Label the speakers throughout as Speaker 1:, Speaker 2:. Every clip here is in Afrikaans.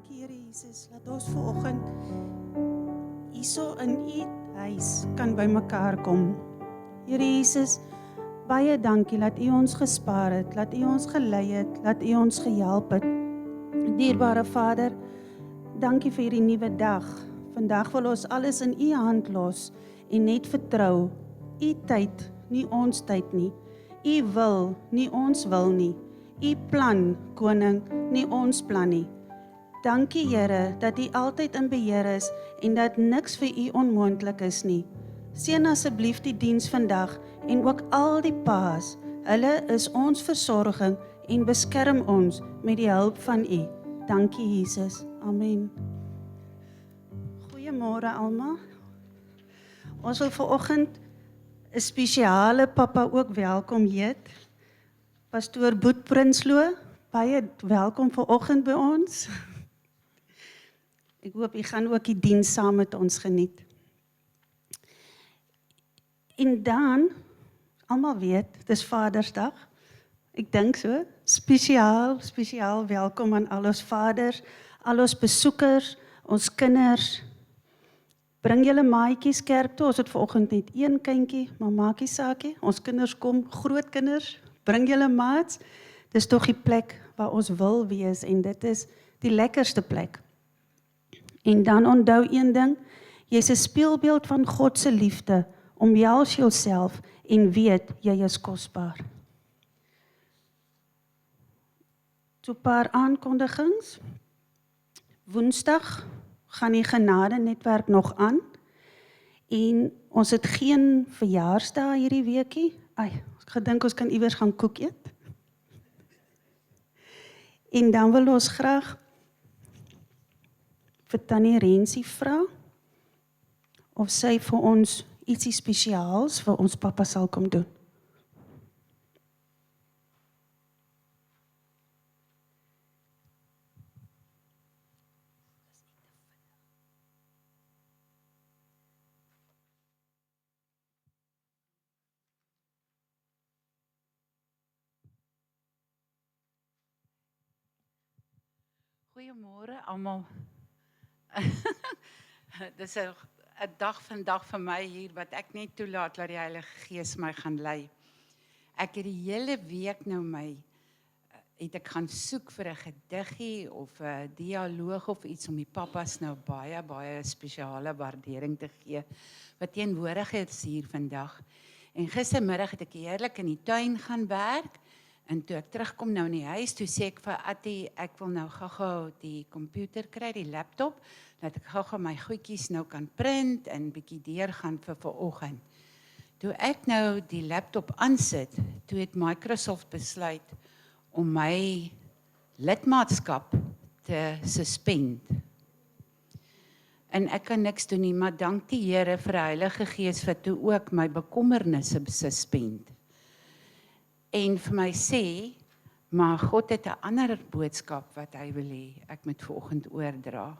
Speaker 1: Dankie Here Jesus, laat ons vanoggend hierso in U huis kan by mekaar kom. Here Jesus, baie dankie dat U ons gespaar het, dat U ons gelei het, dat U ons gehelp het. Dierbare Vader, dankie vir hierdie nuwe dag. Vandag wil ons alles in U hand los en net vertrou. U tyd, nie ons tyd nie. U wil, nie ons wil nie. U plan, koning, nie ons plan nie. Dankie Here, dat U altyd in beheer is en dat niks vir U onmoontlik is nie. Seën asseblief die diens vandag en ook al die paas. Hulle is ons versorging en beskerm ons met die hulp van U. Dankie Jesus. Amen. Goeiemôre almal. Ons wil vanoggend 'n spesiale pappa ook welkom heet. Pastoor Boet Prinsloo, baie welkom vanoggend by ons. Ek hoop u gaan ook die diens saam met ons geniet. En dan, almal weet, dit is Vadersdag. Ek dink so, spesiaal welkom aan al ons vaders, al ons besoekers, ons kinders. Bring julle maatjies kerk toe, ons het vanoggend net een kindjie, maar maakie saakie, ons kinders kom, grootkinders, bring julle maats. Dis tog die plek waar ons wil wees en dit is die lekkerste plek. En dan onthou een ding, jy's 'n spieelbeeld van God se liefde, omhels jouself en weet jy is kosbaar. So 'n paar aankondigings. Woensdag gaan die genade-netwerk nog aan en ons het geen verjaarsdag hierdie weekie. Ek gedink ons kan iewers gaan koek eet. En dan wil ons graag vir Tannie Rensie vra of sy vir ons ietsie spesiaals vir ons pappa sal kom doen.
Speaker 2: Goeiemôre almal. Dis 'n dag vandag vir my hier wat ek net toelaat dat die Heilige Gees my gaan lei. Ek het die hele week nou het ek gaan soek vir 'n gediggie of 'n dialoog of iets om die pappas nou baie spesiale waardering te gee wat teenwoordig is hier vandag. En gistermiddag het ek heerlik in die tuin gaan werk. En toe ek terugkom nou in die huis, toe sê ek vir Attie, ek wil nou gou-gou die komputer kry, die laptop, dat ek gou-gou my goedjies nou kan print en bietjie deurgaan vir vanoggend. Toe ek nou die laptop aansit, toe het Microsoft besluit om my lidmaatskap te suspend. En ek kan niks doen nie, maar dank die Here vir die Heilige Gees wat toe ook my bekommernisse suspend. En vir my sê, maar God het 'n ander boodskap wat hy wil hê, ek moet vanoggend oordra.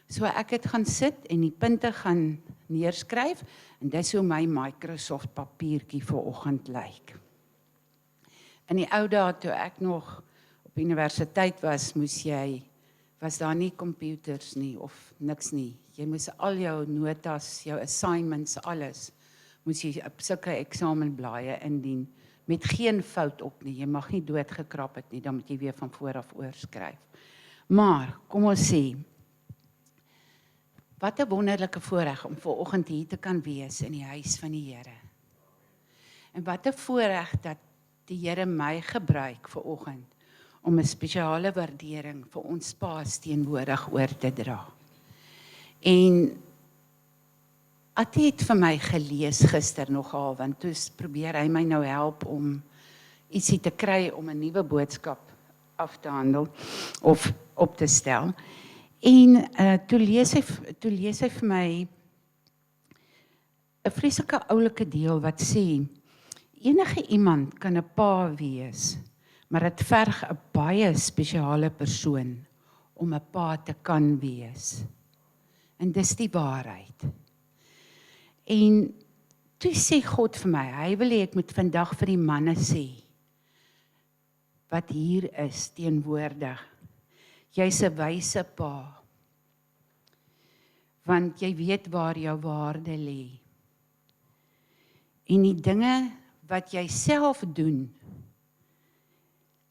Speaker 2: So ek het gaan sit en die punte gaan neerskryf, en dis hoe my Microsoft papiertjie vanoggend lyk. In die ou dae toe ek nog op universiteit was daar nie computers nie, of niks nie. Jy moes al jou notas, jou assignments, alles, moes jy op sulke eksamenblaaie indien, met geen fout op nie, jy mag nie doodgekrap het nie, dan moet jy weer van vooraf oorskryf. Maar, kom ons sê, wat 'n wonderlike voorreg om vanoggend hier te kan wees in die huis van die Here. En wat 'n voorreg dat die Here my gebruik vanoggend om 'n spesiale waardering vir ons paas teenwoordig oor te dra. En Attie het vir my gelees gister nogal, want toe probeer hy my nou help om ietsie te kry om 'n nuwe boodskap af te handel of op te stel. En toe lees hy vir my 'n vreeslike oulike deel wat sê, enige iemand kan 'n pa wees, maar dit verg 'n baie spesiale persoon om 'n pa te kan wees. En dis die waarheid. En toe sê God vir my, hy wil hê ek moet vandag vir die manne sê, wat hier is teenwoordig. Jy's 'n wyse pa. Want jy weet waar jou waarde lê. En die dinge wat jy self doen,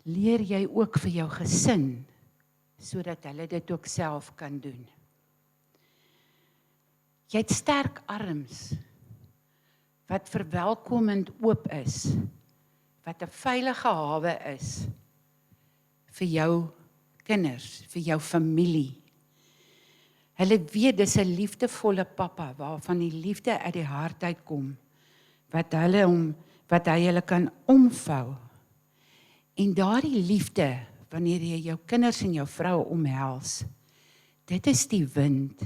Speaker 2: leer jy ook vir jou gesin, sodat hulle dit ook self kan doen. Jy het sterk arms, wat verwelkomend oop is, wat 'n veilige hawe is, vir jou kinders, vir jou familie. Hulle weet dis 'n liefdevolle pappa, waarvan die liefde uit die hart uitkom, wat hy hulle kan omvou. En daardie liefde, wanneer jy jou kinders en jou vrou omhels, dit is die wind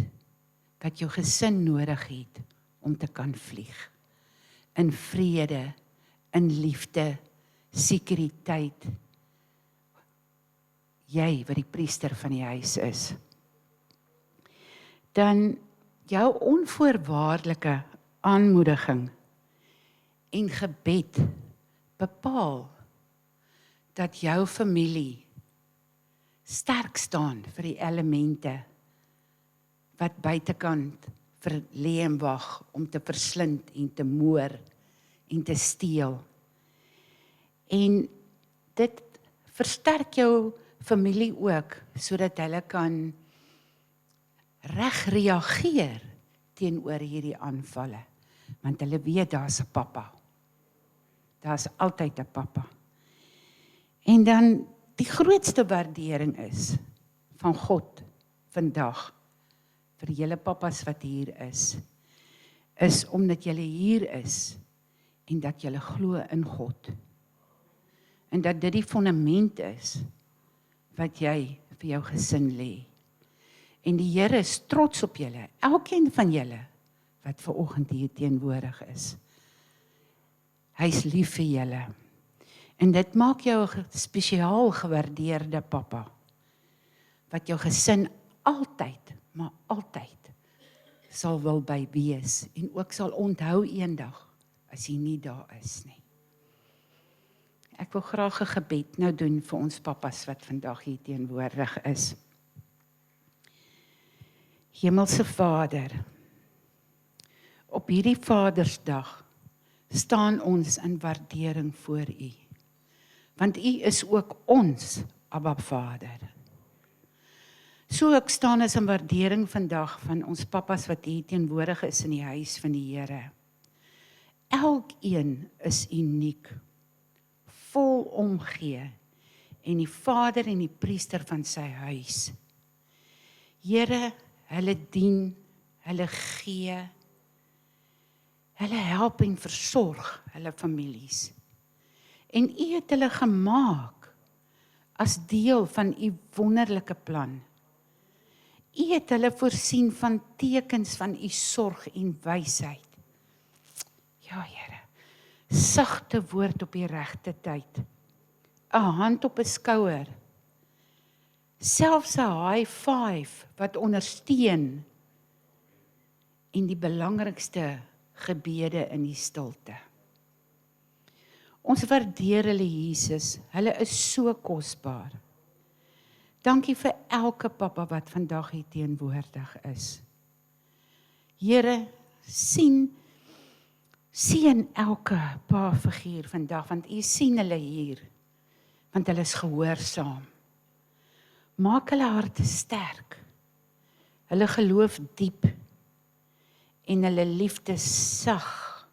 Speaker 2: wat jou gesin nodig het om te kan vlieg. In vrede, in liefde, sekuriteit. Jy wat die priester van die huis is. Dan jou onvoorwaardelike aanmoediging en gebed bepaal dat jou familie sterk staan vir die elemente wat buitekant lê en wag om te verslind en te moor en te steel. En dit versterk jou familie ook, sodat hulle kan reg reageer teenoor hierdie aanvalle. Want hulle weet daar's 'n pappa. Daar's altyd 'n pappa. En dan die grootste waardering is van God vandag vir julle pappas wat hier is omdat julle hier is en dat julle glo in God. En dat dit die fondament is wat jy vir jou gesin lê. En die Here is trots op julle, elkeen van julle wat vanoggend hier teenwoordig is. Hy's lief vir julle. En dit maak jou 'n spesiaal gewaardeerde pappa, wat jou gesin altyd, maar altyd sal wil by wees, en ook sal onthou eendag, as hy nie daar is nie. Ek wil graag 'n gebed nou doen vir ons pappas wat vandag hier teenwoordig is. Hemelse Vader, op hierdie Vadersdag staan ons in waardering voor U, want U is ook ons Abba Vader. So ook staan ons in waardering vandag van ons pappas wat hier teenwoordig is in die huis van die Here. Elkeen is uniek, vol omgee, en die vader en die priester van sy huis. Here, hulle dien, hulle gee, hulle help en versorg hulle families. En U het hulle gemaak as deel van U wonderlike plan. U het hulle voorsien van tekens van U sorg en wysheid. Ja, Here, sagte woord op die regte tyd, 'n hand op 'n skouer, selfs 'n high five wat ondersteun, en die belangrikste gebede in die stilte. Ons waardeer hulle, Jesus, hulle is so kosbaar. Dankie vir elke pappa wat vandag hier teenwoordig is. Here, sien elke pa-figuur vandag, want U sien hulle hier, want hulle is gehoorsaam. Maak hulle harte sterk, hulle geloof diep, en hulle liefde sag.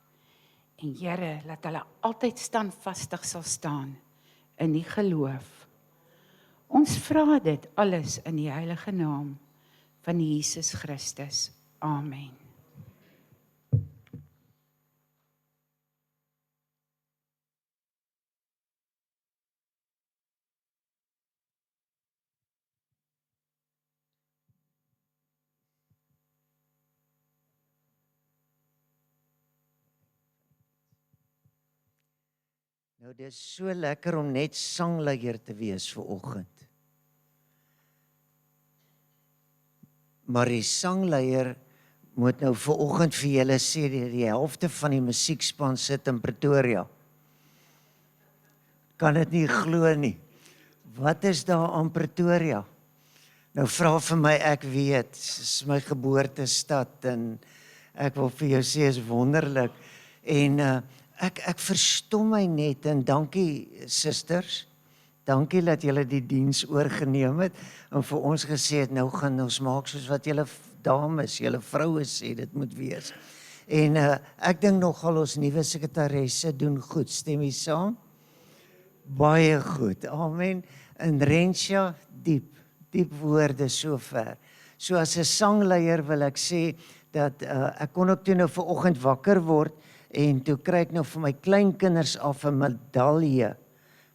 Speaker 2: En Here, laat hulle altyd standvastig sal staan in die geloof. Ons vra dit alles in die heilige naam van Jesus Christus. Amen.
Speaker 3: Nou, dit is so lekker om net sangleier te wees vanoggend. Maar die sangleier moet nou vanoggend vir julle sê, die helfte van die musiekspan sit in Pretoria. Kan dit nie glo nie. Wat is daar aan Pretoria? Nou vra vir my, ek weet, dis my geboortestad en ek wil vir jou sê is wonderlik. En ek verstom my net en dankie susters. Dankie dat julle die diens oorgeneem het en vir ons gesê het nou gaan ons maak soos wat julle dames, julle vroue sê dit moet wees. En ek dink nogal ons nuwe sekretaresse doen goed, stem jy saam? Baie goed. Amen. En Rensha, diep woorde sover. So as 'n sangleier wil ek sê dat ek kon ook toe nou vanoggend wakker word en toe kry ek nou vir my kleinkinders af 'n medalje.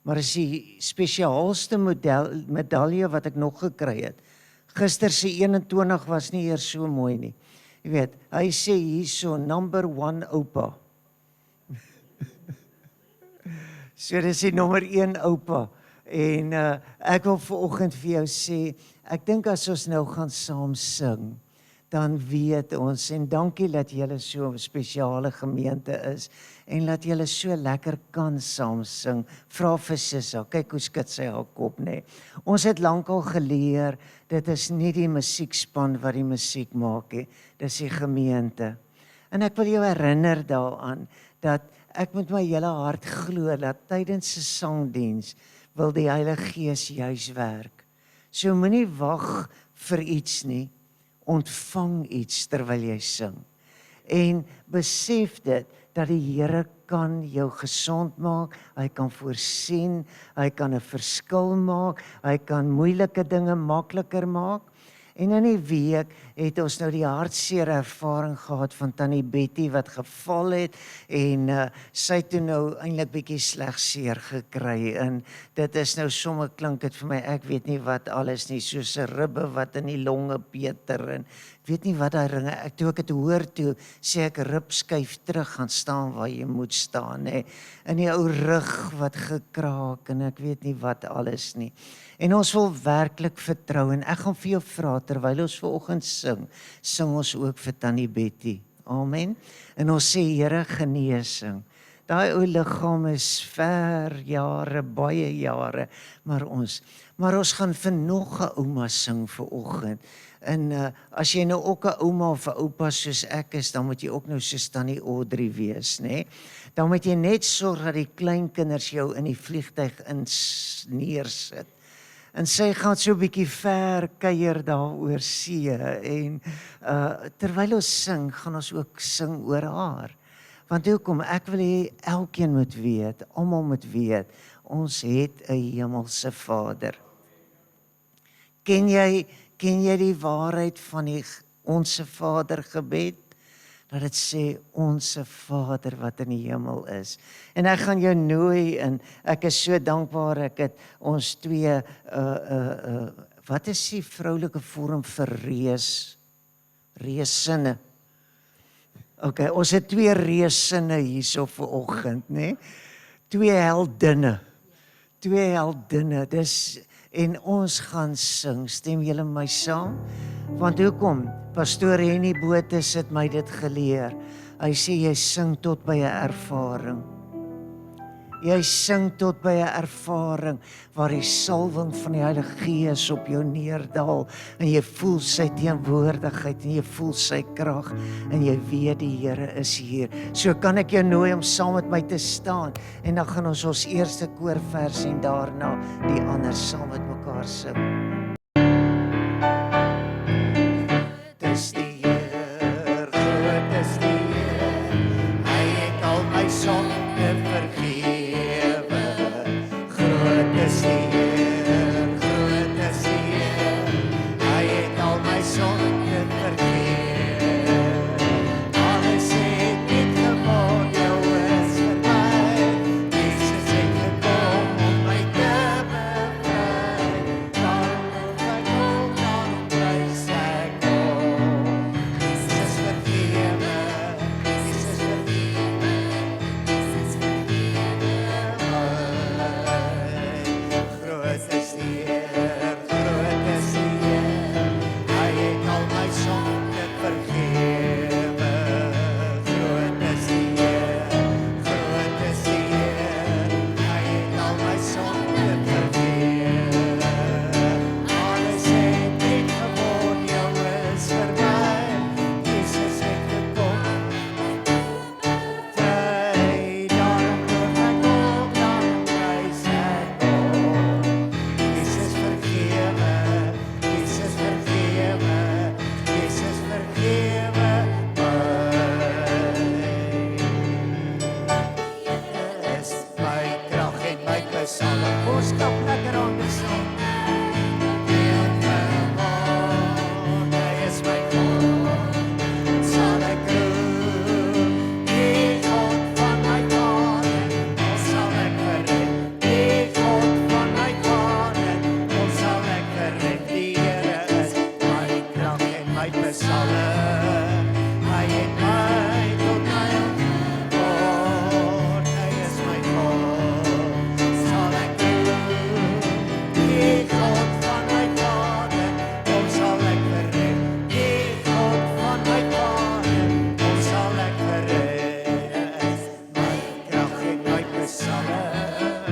Speaker 3: Maar is die spesiaalste medalje wat ek nog gekry het. Gister se 21 was nie eers so mooi nie. Jy weet, hy sê hierso number 1 oupa. So dis die nommer 1 oupa. En ek wil vanoggend vir jou sê, ek dink as ons nou gaan saam sing, dan weet ons, en dankie dat julle so 'n spesiale gemeente is, en dat julle so lekker kan saam sing. Vra vir Sissa, kyk hoe skud sy haar kop, nê. Ons het lankal geleer, dit is nie die musiekspan wat die musiek maak nie, dis die gemeente. En ek wil jou herinner daaraan, dat ek met my hele hart glo, dat tydens 'n sangdiens, wil die Heilige Gees juis werk. So moenie wag vir iets nie, ontvang iets terwyl jy sing. En besef dit, dat die Here kan jou gesond maak, hy kan voorsien, hy kan 'n verskil maak, hy kan moeilike dinge makliker maak. En in die week het ons nou die hartseer ervaring gehad van Tannie Betty wat geval het en sy het toe nou eintlik bietjie sleg seer gekry en dit is nou sommer klink dit vir my, ek weet nie wat alles nie, soos 'n ribbe wat in die longe beter en ek weet nie wat daai ringe, toe ek dit hoor toe, sê ek ribskyf terug gaan staan waar jy moet staan, hè. In die ou rug wat gekraak en ek weet nie wat alles nie. En ons wil werklik vertrou en ek gaan vir jou vra terwyl ons vanoggend sing ons ook vir Tannie Betty. Amen. En ons sê Here genesing. Daai ou liggaam is ver jare, baie jare, maar ons gaan vir nog 'n ouma sing vanoggend. En as jy nou ook 'n ouma of 'n oupa soos ek is, dan moet jy ook nou soos Tannie Audrey wees, né? Dan moet jy net sorg dat die kleinkinders jou in die vliegtuig neersit. En sy gaan so 'n bietjie ver kuier daar oor see en terwyl ons sing, gaan ons ook sing oor haar. Want hoekom? Ek wil hê elkeen moet weet, almal moet weet, ons het 'n hemelse Vader. Ken jy die waarheid van die Onse Vader gebed? Dat dit sê Onse Vader wat in die hemel is. En ek gaan jou nooi en ek is so dankbaar ek het ons twee wat is die vroulike vorm vir reussinne? OK, ons het twee reussinne hierso vanoggend, né? Twee heldinne. Dis en ons gaan sing. Stem julle my saam? Want hoekom? Pastoor Henny Botha het my dit geleer. Hy sê jy sing tot by 'n ervaring. Jy sing tot by 'n ervaring waar die salwing van die Heilige Gees op jou neerdal en jy voel sy teenwoordigheid en jy voel sy krag en jy weet die Here is hier. So kan ek jou nooi om saam met my te staan en dan gaan ons eerste koorvers en daarna die ander saam met mekaar sing. Dis die Heer, groot is die Heer, hy het al my sonde vergewe. Groot is die Heer, hy het al my sonde vergewe. Alles het net geword, jou is verby. Jesus het gekom om my te bevry. Daarom prys ek hom. Jesus vergewe, Jesus vergewe, Jesus vergewe my. besallig. Ons klap lekker aan die sang. Hy is my God, sal ek roem. Die God van my vader, hom sal ek verred. Die God van my vader, hom sal ek verred. Die Here is my krag en my besallig. Hy het my tot my God, hy is my God, sal ek roem. Die God van my vader, hom sal ek verred. Die God van my vader, hom sal ek verred. My krag en my besallig,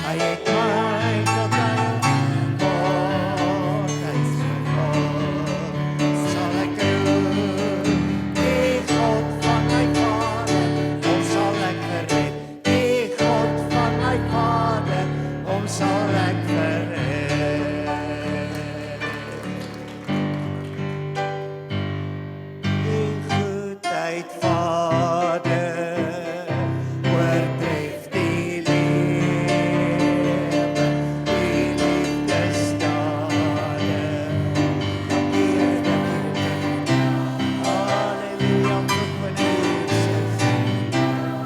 Speaker 3: hy het my tot my God, hy is my God, sal ek roem. Die God van my vader, hom sal ek verred. Die God van my vader, hom sal ek verred. Die goedheid, Vader, oortref die lewe. Die liefdesdade, halleluja, tot my Jesus.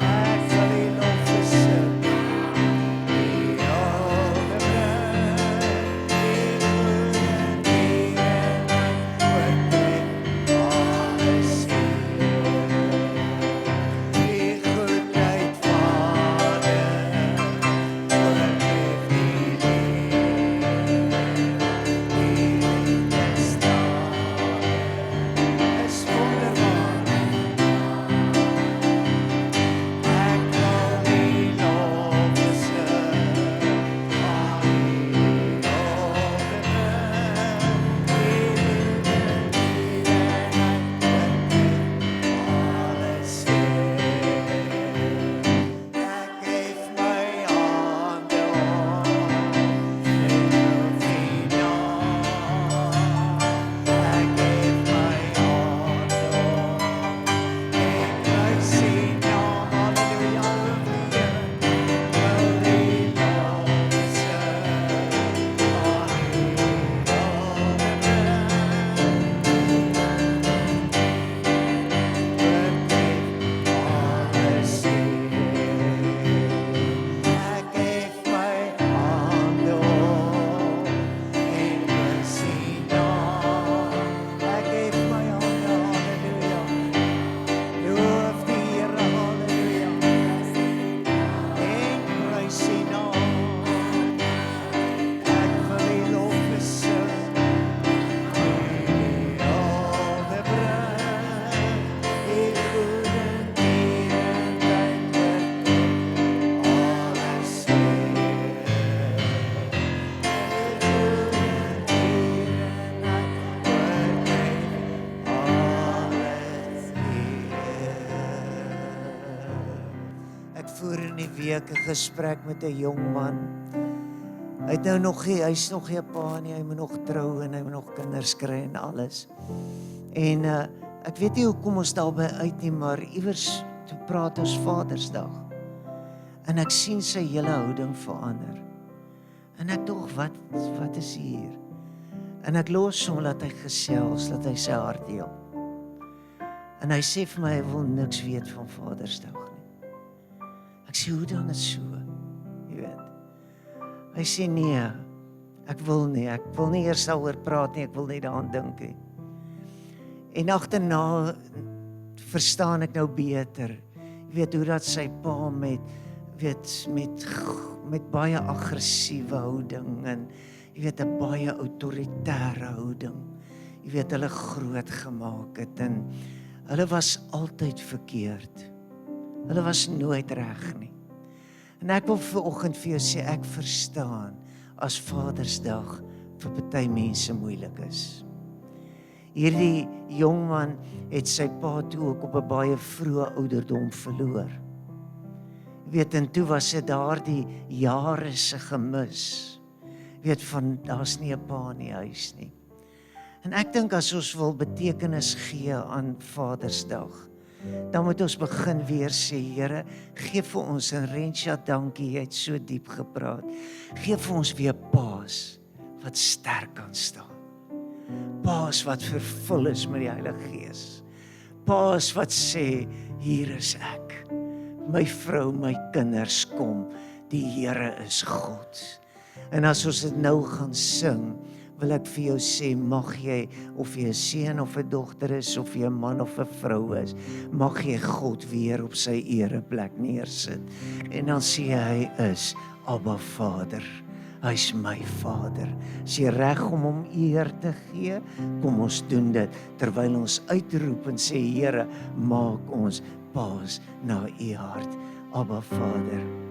Speaker 3: Ek sal U lof besing. Die algebrein, die goeie en die oortref alles hier. Die goedheid, Vader, oortref die lewe. Die liefdesdade is wonderbaar. Ek wil U lof besing. Al U algebrein, die alles hier. Ek geef my hande op en loof U naam. Ek geef my hande op en prys U naam. Halleluja, loof U Here. Wil U lof besing. Al U alles ek geef my hande op en prys U naam. Ek geef my hande, halleluja. Loof die Here, halleluja. En prys U naam. Ek wil U lof besing. Die algebrein, die goeie en die alles hier. Ek voer in die week 'n gesprek met 'n jong man. Hy's nog nie 'n pa nie, hy moet nog trou en hy moet nog kinders kry en alles. En ek weet nie hoekom ons daarby uit nie, maar iewers toe praat ons Vadersdag. En ek sien sy hele houding verander. En ek dink, wat is hier? En ek los hom laat hy gesels, laat hy sy hart deel. En hy sê vir my, hy wil niks weet van Vadersdag nie. Ek sê, hoe dan is so? Jy weet. Hy sê, nee, ek wil nie eers daaroor praat nie, ek wil nie daaraan dink nie. En agterna verstaan ek nou beter, jy weet hoe dat sy pa met baie aggressiewe houding en jy weet 'n baie autoritaire houding. Jy weet hulle groot gemaak het en hulle was altyd verkeerd. Hulle was nooit reg nie. En ek wil vanoggend vir jou sê ek verstaan as Vadersdag vir party mense moeilik is. Hierdie jong man het sy pa toe ook op 'n baie vroeë ouderdom verloor. Weet, en toe was dit daardie jare se gemis. Weet, van daar's nie 'n pa nie huis nie. En ek dink as ons wil betekenis gee aan Vadersdag, dan moet ons begin weer sê, Here, gee vir ons, en Rensha, dankie, jy het so diep gepraat. Gee vir ons weer paas wat sterk kan staan. Paas wat vervul is met die Heilige Gees. Paas wat sê, hier is ek. My vrou, my kinders, kom. Die Here is God. En as ons dit nou gaan sing, wil ek vir jou sê, mag jy, of jy 'n seun of 'n dogter is, of jy 'n man of 'n vrou is, mag jy God weer op sy ereplek neersit. En dan sê hy is Abba Vader. Hy's my Vader. Is jy reg om hom eer te gee? Kom ons doen dit, terwyl ons uitroep en sê, Here, maak ons paas na u hart. Abba Vader.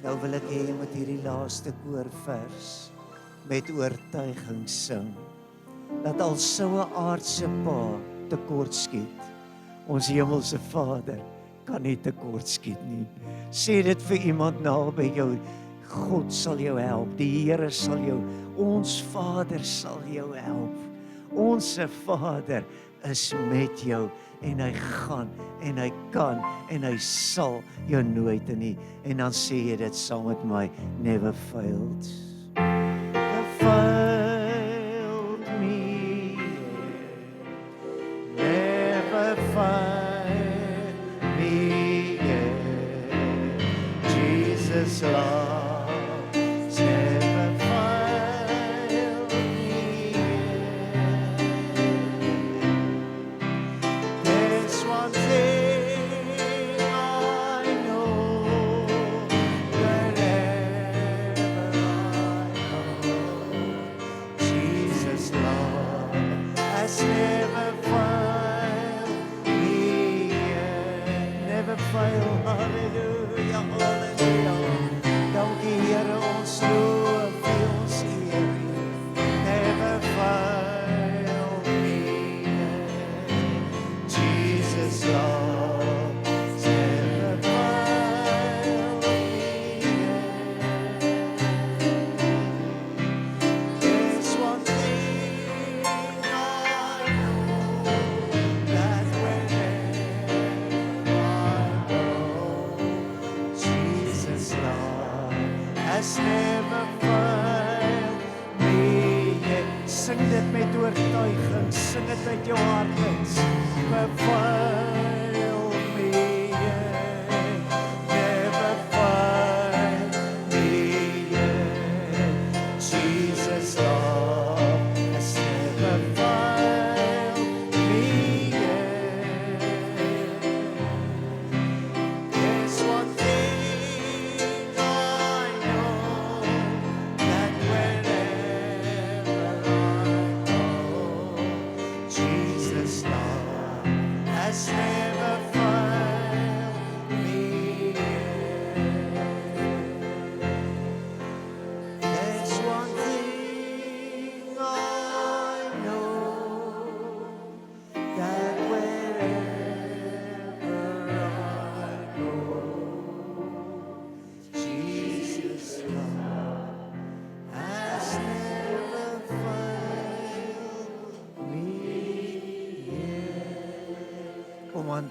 Speaker 3: Nou wil ek hê jy moet hierdie laaste koorvers met oortuiging sing. Dat al sou 'n aardse pa tekortskiet, ons hemelse Vader kan nie tekortskiet nie. Sê dit vir iemand naby jou. God sal jou help. Die Here sal jou, ons Vader sal jou help. Ons Vader is met jou en hy gaan en hy kan en hy sal jou nooit nie. En dan sê jy dit saam met my, never failed. Never failed me. Never failed me. Jesus love.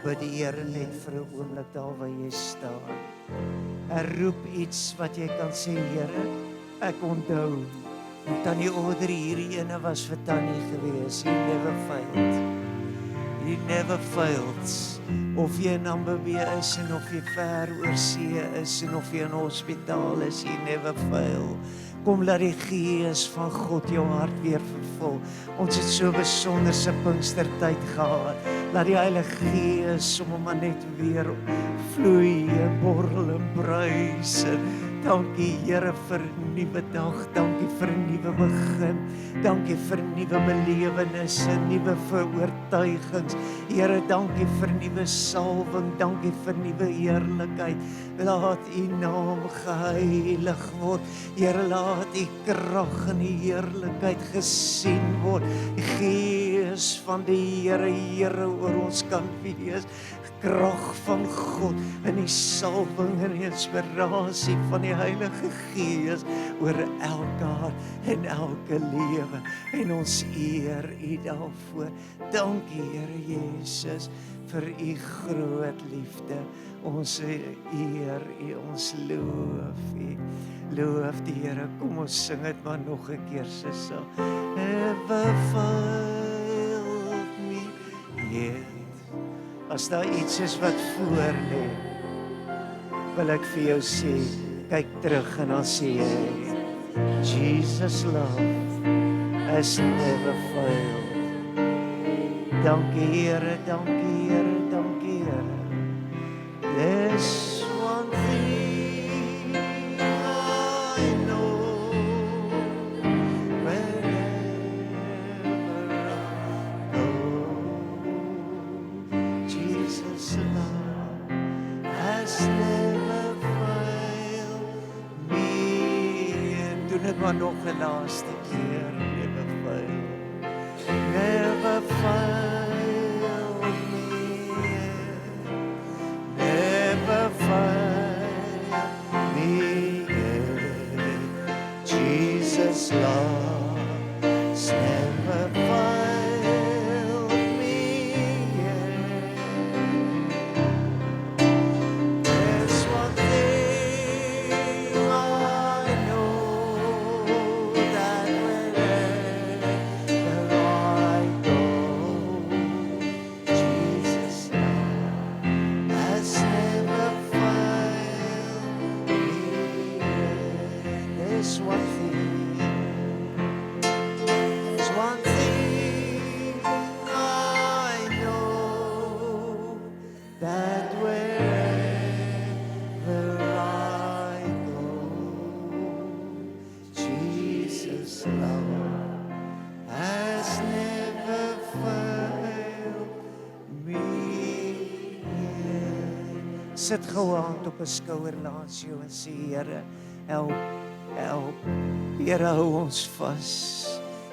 Speaker 3: Bid die Here net vir 'n oomblik daar waar jy staan. Roep iets wat jy kan sê, Here, ek onthou. Tannie Audrey hierdie ene was vir Tannie gewees. He never failed. He never failed. Of jy in Namibia is en of jy ver oor see is en of jy in 'n hospitaal is, he never fail. Kom laat die Gees van God jou hart weer vervul. Ons het so 'n besonderse Pinkstertyd gehad. Laat die Heilige Gees sommer maar net weer vloei en borrel en bruis. Dankie Here vir 'n nuwe dag. Dankie vir 'n nuwe begin. Dankie vir nuwe belewennisse, nuwe oortuigings. Here, dankie vir nuwe salwing. Dankie vir nuwe heerlikheid. Laat U naam geheilig word. Here, laat U krag en U heerlikheid gesien word. Die Gees van die Here oor ons kan wees. Krag van God in die salwing en die inspirasie van die Heilige Gees oor elke hart en elke lewe. En ons eer U daarvoor. Dankie Here Jesus vir U groot liefde. Ons eer U, ons loof U. Loof die Here. Kom ons sing dit maar nog 'n keer so. Never failed me yet. As daar iets is wat voor lê, wil ek vir jou sê, kyk terug en dan sê jy, Jesus love has never failed. Dankie Here, dankie Here, dankie Here. There's one thing I know, wherever I go, Jesus love has never failed dit maar nog 'n laaste keer. Never fail. Never fail me. Never fail me. Jesus love's never failed me yet. There's one thing I know, that wherever I go, Jesus love has never failed me yet. There's one thing. There's one thing I know, that wherever I go, Jesus' love has never failed me yet. Sit gou hand op 'n skouer langs jou en sê, Here, help, help. Here, hou ons vas.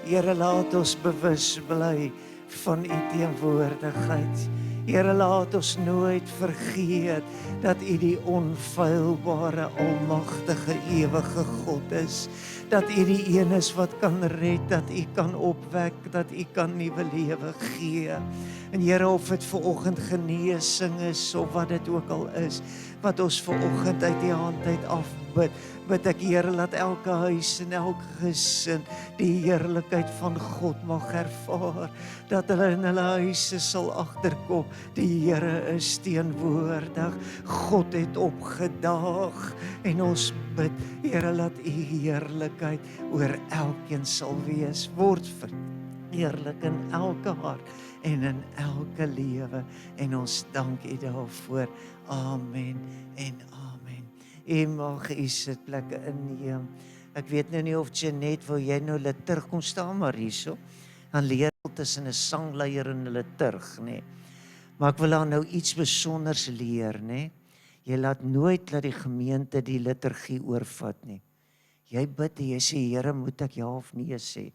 Speaker 3: Here, laat ons bewus bly van U teenwoordigheid. Here, laat ons nooit vergeet dat U die onfeilbare, almagtige, ewige God is. Dat U die een is wat kan red, dat U kan opwek, dat U kan nuwe lewe gee. En Here, of dit vanoggend genesing is of wat dit ook al is, wat ons vanoggend uit U hand uit afbid, bid ek, Here, laat elke huis en elke gesin die heerlikheid van God mag ervaar, dat hulle in hulle huise sal agterkom, die Here is teenwoordig, God het opgedaag, en ons bid, Here, laat U heerlikheid oor elkeen sal wees, word verheerlik in elke hart en in elke lewe, en ons dank U daarvoor. Amen en amen. U mag U sitplekke inneem. Ek weet nou nie of Jeanette, wil jy nou liturg kom staan, maar hierso, dan leer tussen 'n sangleier en 'n liturg, nê. Maar ek wil daar nou iets besonders leer, nê. Jy laat nooit dat die gemeente die liturgie oorvat nie. Jy bid en jy sê, Here, moet ek ja of nee sê?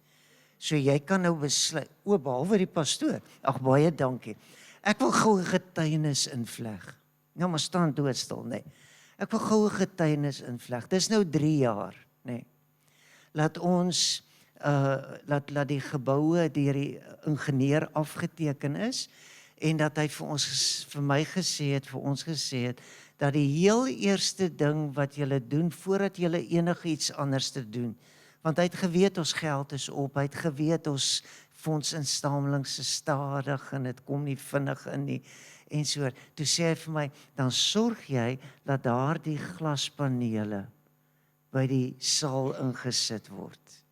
Speaker 3: So jy kan nou besluit, behalwe die pastoor. Ag, baie dankie. Ek wil gou 'n getuienis invleg. Nou maar staan doodstil, nê. Ek wil gou 'n getuienis invleg. Dis nou 3 jaar, nê. Laat ons laat die geboue deur die ingenieur afgeteken is, en dat hy vir ons, vir my gesê het, vir ons gesê het, dat die heel eerste ding wat julle doen, voordat julle enigiets anders te doen, want hy het geweet ons geld is op, hy het geweet ons fondsinstamelings is stadig, en dit kom nie vinnig in nie, en so, toe sê hy vir my, dan sorg jy, dat daar die glaspanele by die saal ingesit word.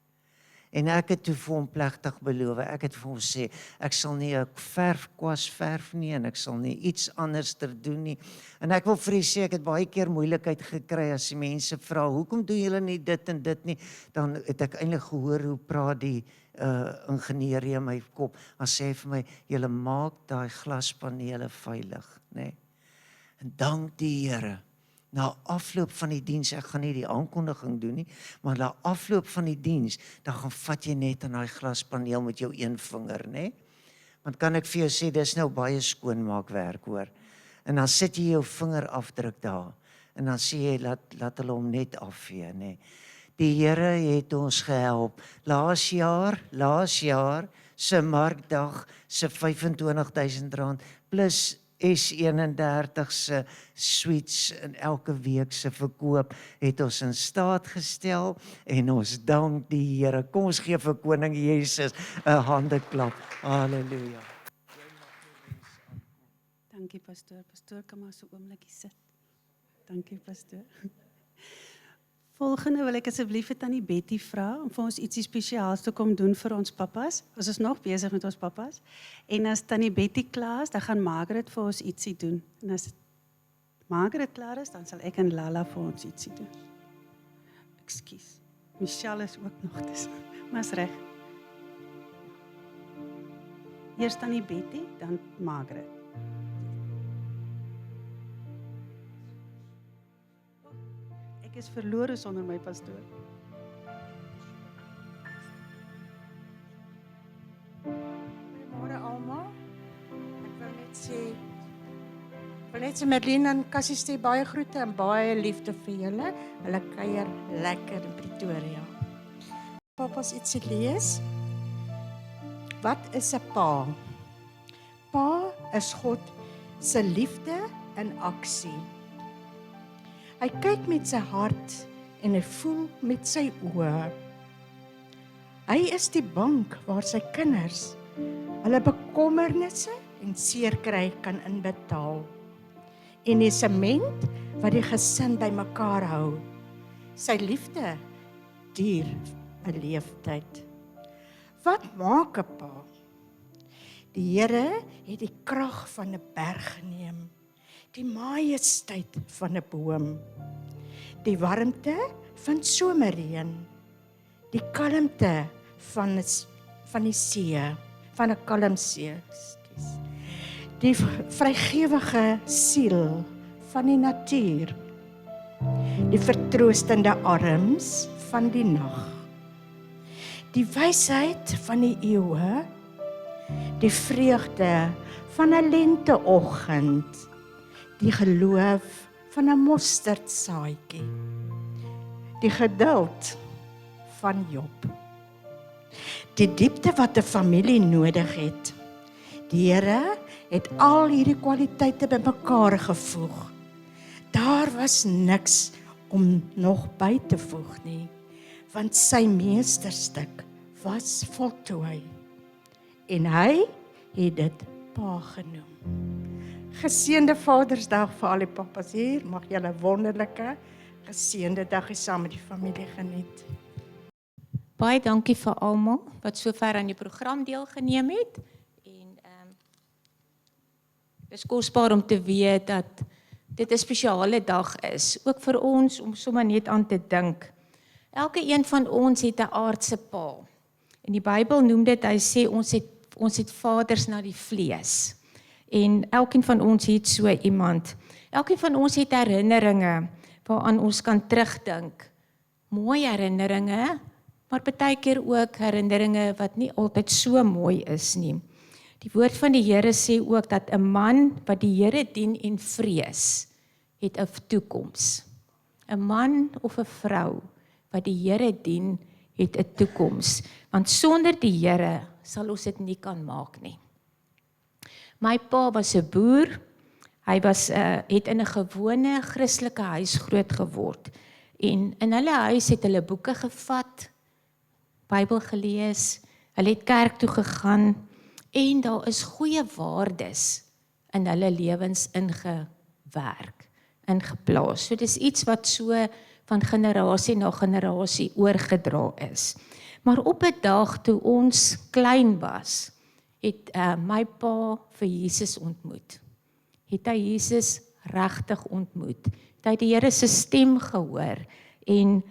Speaker 3: En ek het toe vir hom plegtig beloof, ek het vir hom sê, ek sal nie 'n verfkwas verf nie, en ek sal nie iets anders ter doen nie. En ek wil vir u sê, ek het baie keer moeilikheid gekry, as die mense vra, hoekom doen julle nie dit en dit nie, dan het ek eintlik gehoor, hoe praat die ingenieur in my kop, dan sê hy vir my, julle maak daai glaspanele veilig, nê. En dank die Here, na afloop van die diens, ek gaan nie die aankondiging doen nie, maar na afloop van die diens, dan gaan vat jy net aan daai glaspaneel met jou een vinger, nê? Want kan ek vir jou sê, dis nou baie skoonmaakwerk, hoor. En dan sit jy jou vingerafdruk daar, en dan sê jy, laat hulle hom net afvee, nê? Die Here het ons gehelp. Laas jaar, se markdag, se R25.000, plus S31 se suites in elke week se verkoop, het ons in staat gestel, en ons dank die Here. Kom ons gee vir Koning Jesus 'n handeklap. Halleluja.
Speaker 1: Dankie, pastoor. Pastoor, kan maar so 'n oombliekie sit. Dankie, pastoor. Volgende wil ek asseblief vir Tannie Betty vra om vir ons ietsie spesiaals te kom doen vir ons pappas. Ons is nog besig met ons pappas. En as Tannie Betty klaar is, dan gaan Margaret vir ons ietsie doen. En as Margaret klaar is, dan sal ek en Lala vir ons ietsie doen. Ekskuus. Michelle is ook nog tussen. Maar is reg. Eers Tannie Betty, dan Margaret. Ek is verlore sonder my pastoor.
Speaker 4: Wil net sê Merlin en Cassie stuur baie groete en baie liefde vir julle. Hulle kuier lekker in Pretoria. Papa's ietsie lees. Wat is 'n pa? Pa is God se liefde in aksie. Hy kyk met sy hart en hy voel met sy oë. Hy is die bank waar sy kinders hulle bekommernisse en seerkry kan inbetaal. En die sement wat die gesin bymekaar hou. Sy liefde duur 'n leeftyd. Wat maak 'n pa? Die Here het die krag van 'n berg geneem, die majesteit van 'n boom, die warmte van somerreën, die kalmte van die see, van 'n kalm see, die vrygewige siel van die natuur, die vertroostende arms van die nag, die wysheid van die eeue, die vreugde van 'n lenteoggend, die geloof van 'n mosterdsaadjie, die geduld van Job, die diepte wat 'n familie nodig het. Die Here het al hierdie kwaliteite bymekaar gevoeg. Daar was niks om nog by te voeg nie, want sy meesterstuk was voltooi. En hy het dit pa genoem. Geseënde Vadersdag vir al die pappas hier. Mag julle 'n wonderlike, geseënde dag hê saam met die familie geniet.
Speaker 5: Baie dankie vir almal wat sover aan die program deelgeneem het. En dis kosbaar om te weet dat dit 'n spesiale dag is, ook vir ons om sommer net aan te dink. Elke een van ons het 'n aardse pa. En die Bybel noem dit, hy sê ons het vaders na die vlees. En elkeen van ons het so iemand. Elkeen van ons het herinneringe waaraan ons kan terugdink. Mooi herinneringe, maar partykeer ook herinneringe wat nie altyd so mooi is nie. Die woord van die Here sê ook dat 'n man wat die Here dien en vrees, het 'n toekoms. 'n Man of 'n vrou wat die Here dien, het 'n toekoms. Want sonder die Here sal ons dit nie kan maak nie. My pa was 'n boer. Hy het in 'n gewone Christelike huis groot geword. En in hulle huis het hulle boeke gevat, Bybel gelees, hulle het kerk toe gegaan en daar is goeie waardes in hulle lewens ingeplaas. So dis iets wat so van generasie na generasie oorgedra is. Maar op 'n dag toe ons klein was, het my pa vir Jesus ontmoet. Het hy Jesus regtig ontmoet. Het hy die Here se stem gehoor en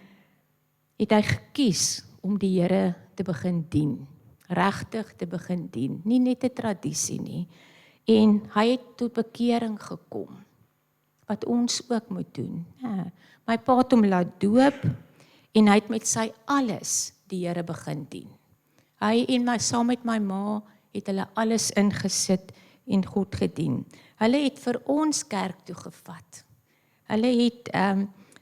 Speaker 5: het hy gekies om die Here te begin dien. Regtig te begin dien, nie net 'n tradisie nie. En hy het tot bekering gekom, wat ons ook moet doen. Ja, my pa het hom laat doop en hy het met sy alles die Here begin dien. Hy en saam met my ma het hulle alles ingesit en God gedien. Hulle het vir ons kerk toe gevat. Hulle het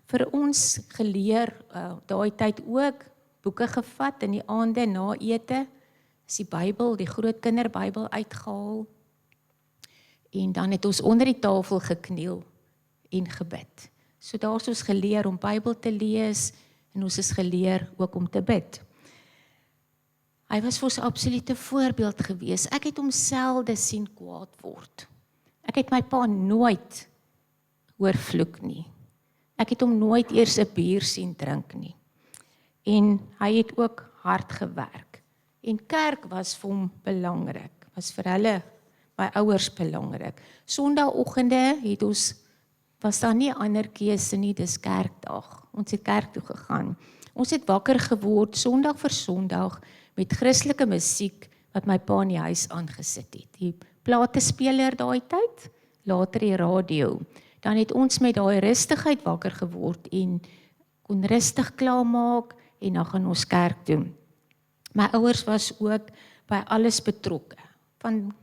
Speaker 5: vir ons geleer, daai tyd ook, boeke gevat in die aande na ete, is die Bybel, die groot kinderbybel uitgehaal, en dan het ons onder die tafel gekniel en gebid. So daar is ons geleer om Bybel te lees, en ons is geleer ook om te bid. Hy was vir ons 'n absolute voorbeeld gewees. Ek het hom selde sien kwaad word. Ek het my pa nooit hoor vloek nie. Ek het hom nooit eers 'n bier sien drink nie. En hy het ook hard gewerk. En kerk was vir hom belangrik. Was vir hulle, my ouers belangrik. Sondagoggende was daar nie 'n ander keuse nie, dis kerkdag. Ons het kerk toe gegaan. Ons het wakker geword Sondag vir Sondag met Christelike musiek wat my pa in die huis aangesit het. Die platespeler daai tyd, later die radio. Dan het ons met daai rustigheid wakker geword en kon rustig klaarmaak en dan gaan ons kerk toe. My ouers was ook by alles betrokke. Van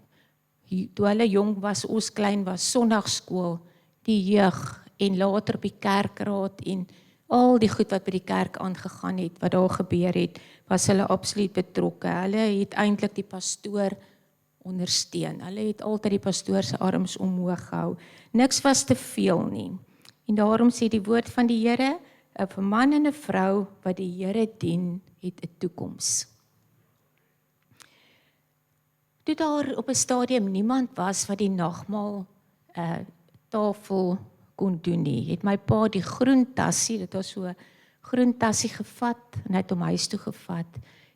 Speaker 5: toe hulle jong was, ons klein was, Sondagskool, die jeug en later op die kerkraad en al die goed wat by die kerk aangegaan het, wat daar gebeur het, was hulle absoluut betrokke. Hulle het eintlik die pastoor ondersteun. Hulle het altyd die pastoor se arms omhoog gehou. Niks was te veel nie. En daarom sê die woord van die Here, 'n man en 'n vrou wat die Here dien, het 'n toekoms. Toe daar op 'n stadium niemand was wat die nagmaal tafel kon doen nie, het my pa die groen tassie, dit was so groen tassie gevat en hy het hom huis toe gevat.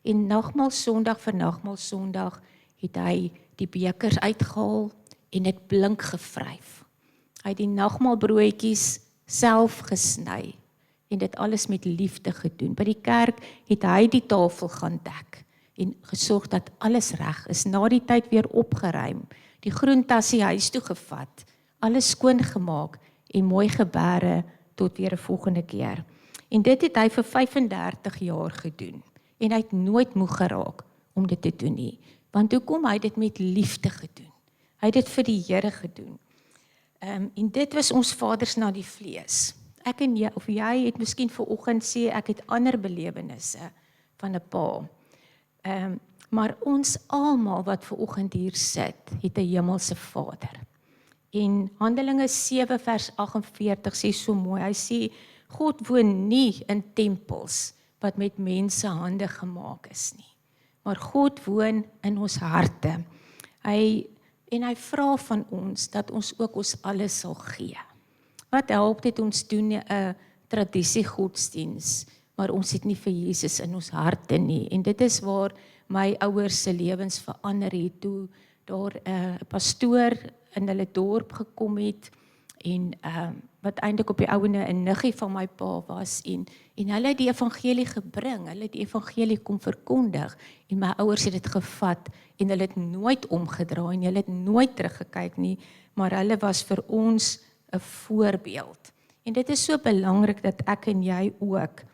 Speaker 5: En nagmaal Sondag vir nagmaal Sondag het hy die bekers uitgehaal en dit blink gevryf. Hy het die nagmaalbroodjies self gesny en dit alles met liefde gedoen. By die kerk het hy die tafel gaan dek en gesorg dat alles reg is. Na die tyd weer opgeruim, die groen tassie huis toe gevat, alles skoon gemaak en mooi gebere tot weer 'n volgende keer. En dit het hy vir 35 jaar gedoen. En hy het nooit moeg geraak om dit te doen nie. Want hoekom? Hy het dit met liefde gedoen. Hy het dit vir die Here gedoen. En dit was ons vaders na die vlees. Ek en jy, of jy het miskien vanoggend sê ek het ander belewennisse van 'n pa. Maar ons almal wat vanoggend hier sit, het 'n hemelse Vader. En Handelinge 7 vers 48 sê so mooi, hy sê, God woon nie in tempels wat met mense hande gemaak is nie, maar God woon in ons harte. Hy vra van ons dat ons ook ons alles sal gee. Wat help dit ons doen 'n tradisie godsdiens, maar ons het nie vir Jesus in ons harte nie. En dit is waar my ouers se lewens verander het, toe daar 'n pastoor in hulle dorp gekom het, en wat eintlik op die ouene 'n niggie van my pa was, en hulle het die evangelie gebring, hulle het die evangelie kom verkondig, en my ouers het dit gevat, en hulle het nooit omgedraai, en hulle het nooit teruggekyk nie, maar hulle was vir ons 'n voorbeeld. En dit is so belangrik dat ek en jy ook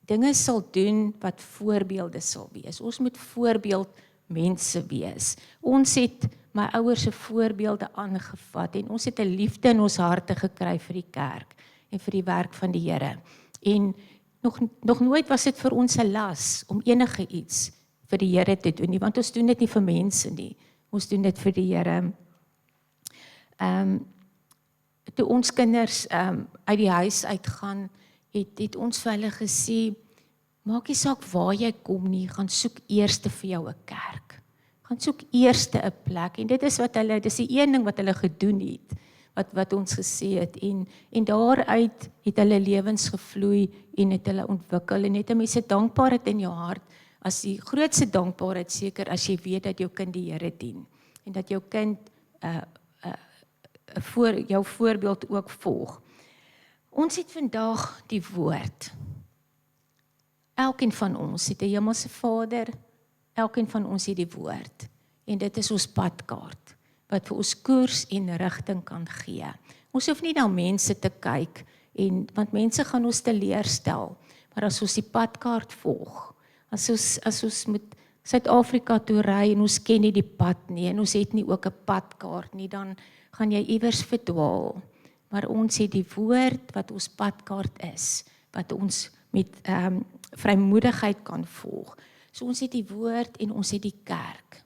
Speaker 5: dinge sal doen wat voorbeelde sal wees. Ons moet voorbeeld mense wees. Ons het my ouers se voorbeelde aangevat en ons het 'n liefde in ons harte gekry vir die kerk en vir die werk van die Here. En nog nooit was dit vir ons 'n las om enige iets vir die Here te doen nie, want ons doen dit nie vir mense nie. Ons doen dit vir die Here. Toe ons kinders uit die huis uitgaan, het ons vir hulle gesê, maak nie saak waar jy kom nie, gaan soek eers vir jou 'n kerk. Gaan soek eers 'n plek. En dit is dis die een ding wat hulle gedoen het, wat ons gesê het. En daaruit het hulle lewens gevloei en het hulle ontwikkel. En het 'n mens se dankbaarheid in jou hart, as die grootste dankbaarheid seker as jy weet dat jou kind die Here dien. En dat jou kind jou voorbeeld ook volg. Ons het vandag die woord. Elkeen van ons het 'n hemelse Vader, elkeen van ons het die woord. En dit is ons padkaart, wat vir ons koers en rigting kan gee. Ons hoef nie na mense te kyk, want mense gaan ons teleurstel. Maar as ons die padkaart volg, as ons moet Suid-Afrika toe ry en ons ken nie die pad nie, en ons het nie ook 'n padkaart nie, dan gaan jy iewers verdwaal. Maar ons het die woord wat ons padkaart is, wat ons met vrymoedigheid kan volg. So ons het die woord en ons het die kerk.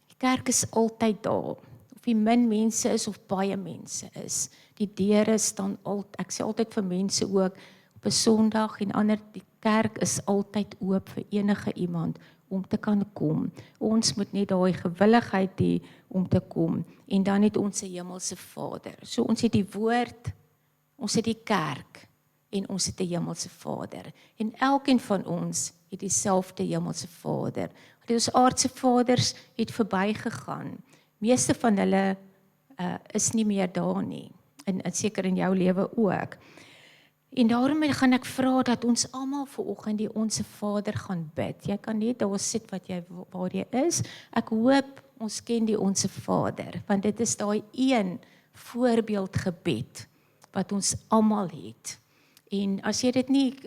Speaker 5: Die kerk is altyd daar. Of die min mense is of baie mense is. Die deure staan altyd, ek sê altyd vir mense ook, op 'n Sondag en ander, die kerk is altyd oop vir enige iemand om te kan kom. Ons moet net daai gewilligheid hê om te kom. En dan het ons 'n hemelse Vader. So ons het die woord, ons het die kerk en ons het 'n hemelse Vader. En elkeen van ons het dieselfde hemelse Vader. Ons aardse vaders het verbygegaan. Meeste van hulle is nie meer daar nie. En seker in jou lewe ook. En daarom gaan ek vra dat ons almal vanoggend die Onse Vader gaan bid. Jy kan net daar sit waar jy is. Ek hoop ons ken die Onse Vader, want dit is daai een voorbeeldgebed wat ons almal het. En as jy dit nie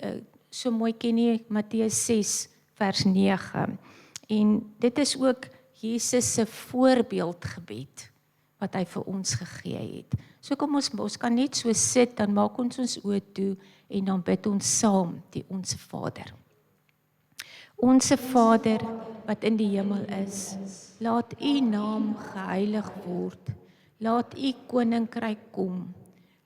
Speaker 5: so mooi ken nie, Matteus 6 vers 9. En dit is ook Jesus se voorbeeldgebed wat hy vir ons gegee het. So kom ons kan net so sit, dan maak ons oë toe en dan bid ons saam die Onse Vader. Onse Vader wat in die hemel is, laat U naam geheilig word. Laat U koninkryk kom.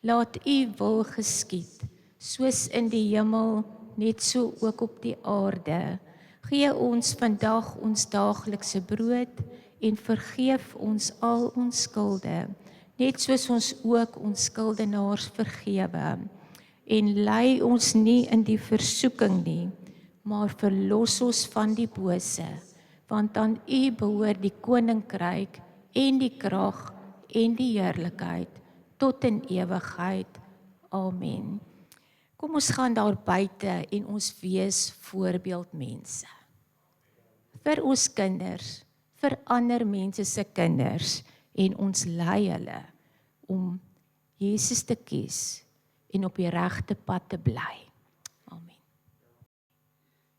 Speaker 5: Laat U wil geskied, soos in die hemel, net so ook op die aarde. Gee ons vandag ons daaglikse brood en vergeef ons al ons skulde, net soos ons ook ons skuldenaars vergewe. En lei ons nie in die versoeking nie, maar verlos ons van die bose, want aan U behoort die koninkryk en die krag en die heerlikheid tot in ewigheid. Amen. Kom ons gaan daar buite en ons wees voorbeeldmense. Vir ons kinders, vir ander mense se kinders, en ons lei hulle om Jesus te kies en op die regte pad te bly. Amen.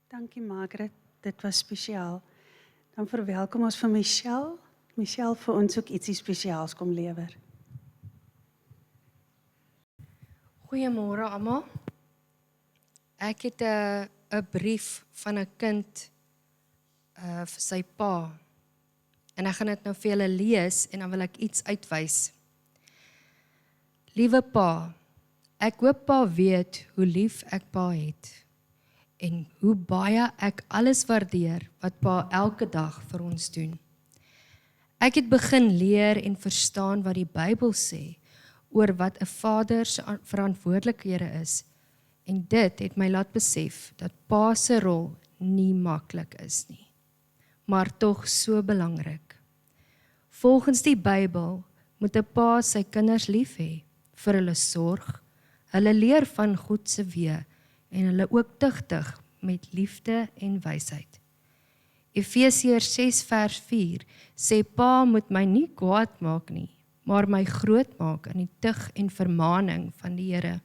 Speaker 1: Dankie Margaret, dit was spesiaal. Dan verwelkom ons vir Michelle. Michelle vir ons ook ietsie spesiaals kom lewer.
Speaker 6: Goeiemôre almal. Ek het 'n brief van 'n kind vir sy pa. En ek gaan dit nou vir julle lees en dan wil ek iets uitwys. Liewe pa, ek hoop pa weet hoe lief ek pa het en hoe baie ek alles waardeer wat pa elke dag vir ons doen. Ek het begin leer en verstaan wat die Bybel sê oor wat 'n vader se verantwoordelikhede is, en dit het my laat besef dat pa se rol nie maklik is nie, maar tog so belangrik. Volgens die Bybel moet 'n pa sy kinders lief hê, vir hulle sorg, hulle leer van God se weë en hulle ook tugtig met liefde en wysheid. Efesiërs 6 vers 4 sê pa moet my nie kwaad maak nie, maar my groot maak in die tug en vermaaning van die Here.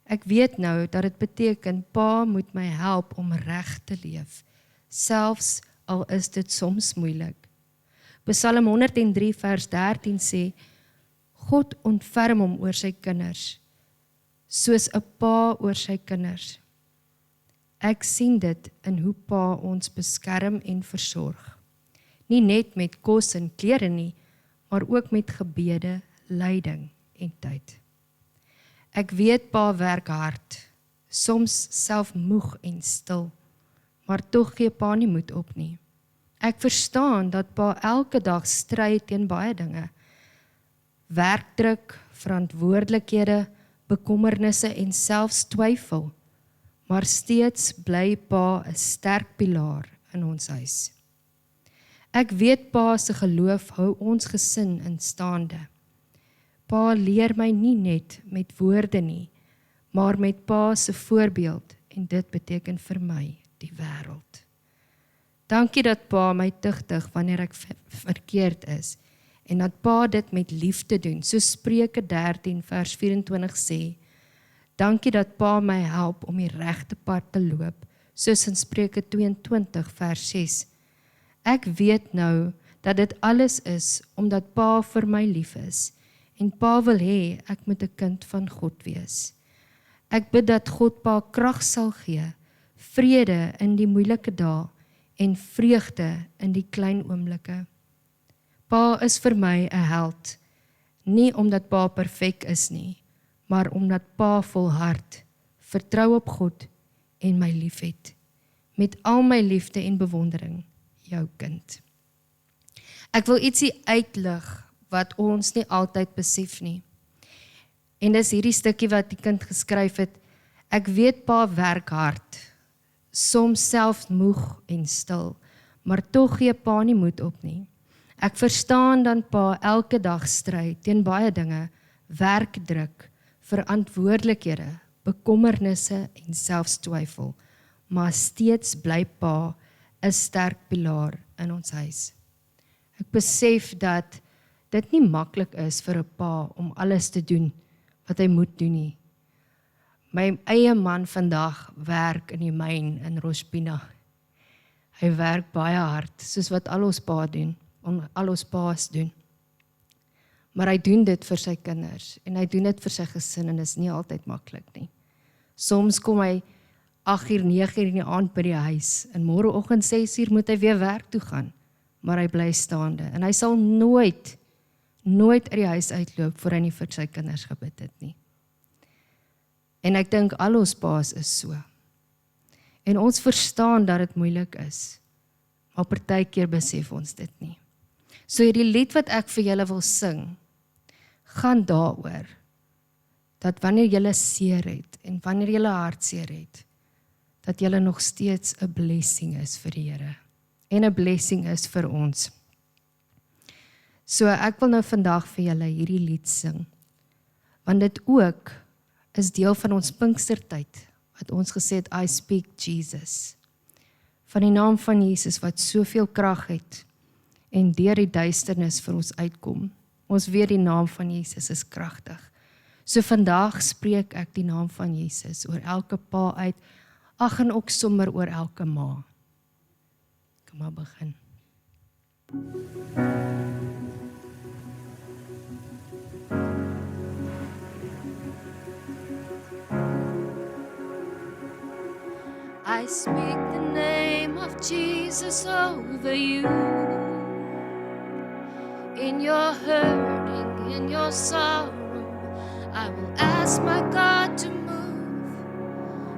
Speaker 6: Ek weet nou dat dit beteken pa moet my help om reg te leef, selfs al is dit soms moeilik. Psalm 103 vers 13 sê, God ontferm hom oor sy kinders, soos 'n pa oor sy kinders. Ek sien dit in hoe pa ons beskerm en versorg. Nie net met kos en klere nie, maar ook met gebede, leiding en tyd. Ek weet pa werk hard, soms self moeg en stil, maar tog gee pa nie moed op nie. Ek verstaan dat pa elke dag stry teen baie dinge. Werkdruk, verantwoordelikhede, bekommernisse en selfs twyfel, maar steeds bly pa 'n sterk pilaar in ons huis. Ek weet pa se geloof hou ons gesin in staande. Pa leer my nie net met woorde nie, maar met pa se voorbeeld, en dit beteken vir my die wêreld. Dankie dat pa my tugtig wanneer ek verkeerd is, en dat pa dit met liefde doen, soos Spreuke 13 vers 24 sê. Dankie dat pa my help om die regte pad te loop, soos in Spreuke 22 vers 6. Ek weet nou dat dit alles is omdat pa vir my lief is, en pa wil hê ek moet 'n kind van God wees. Ek bid dat God pa krag sal gee, vrede in die moeilike dae en vreugde in die klein oomblikke. Pa is vir my 'n held, nie omdat pa perfek is nie, maar omdat pa volhard, vertrou op God en my liefhet. Met al my liefde en bewondering, jou kind. Ek wil ietsie uitlig wat ons nie altyd besef nie. En dis hierdie stukkie wat die kind geskryf het. Ek weet pa werk hard, soms self moeg en stil, maar tog gee pa nie moed op nie. Ek verstaan dan pa elke dag stry teen baie dinge, werkdruk, verantwoordelikhede, bekommernisse en selfs twyfel, maar steeds bly pa 'n sterk pilaar in ons huis. Ek besef dat dit nie maklik is vir 'n pa om alles te doen wat hy moet doen nie. My eie man vandag werk in die myn in Rospina. Hy werk baie hard, soos wat al ons paas doen. Maar hy doen dit vir sy kinders en hy doen dit vir sy gesin en dit is nie altyd maklik nie. Soms kom hy 8uur, 9uur in die aand by die huis en môreoggend 6uur moet hy weer werk toe gaan, maar hy bly staande en hy sal nooit uit die huis uitloop voor hy nie vir sy kinders gebid het nie. En ek dink al ons paas is so. En ons verstaan dat dit moeilik is, maar partykeer besef ons dit nie. So hierdie lied wat ek vir julle wil sing, gaan daaroor, dat wanneer julle seer het, en wanneer julle hartseer het, dat julle nog steeds 'n blessing is vir die Here, en 'n blessing is vir ons. So ek wil nou vandag vir julle hierdie lied sing, want dit ook is deel van ons Pinkstertyd, wat ons gesê het, I speak Jesus, van die naam van Jesus wat soveel krag het, en deur die duisternis vir ons uitkom. Ons weet die naam van Jesus is kragtig. So vandag spreek ek die naam van Jesus oor elke pa uit, ag en ook sommer oor elke ma. Kom maar begin.
Speaker 7: I speak the name of Jesus over you. In your hurting, in your sorrow, I will ask my God to move.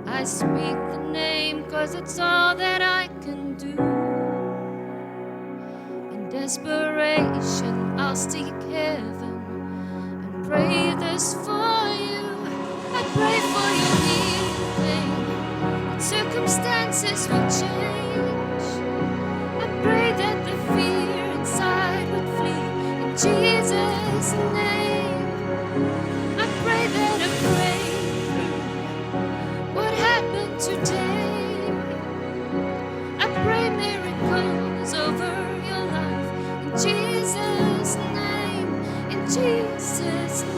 Speaker 7: I speak the name 'cause it's all that I can do. In desperation, I'll seek heaven and pray this for you. I pray for your healing. Circumstances will change. I pray that the fear inside would flee in Jesus' name. I pray that a breakthrough would happen today. I pray miracles over your life in Jesus' name, in Jesus' name.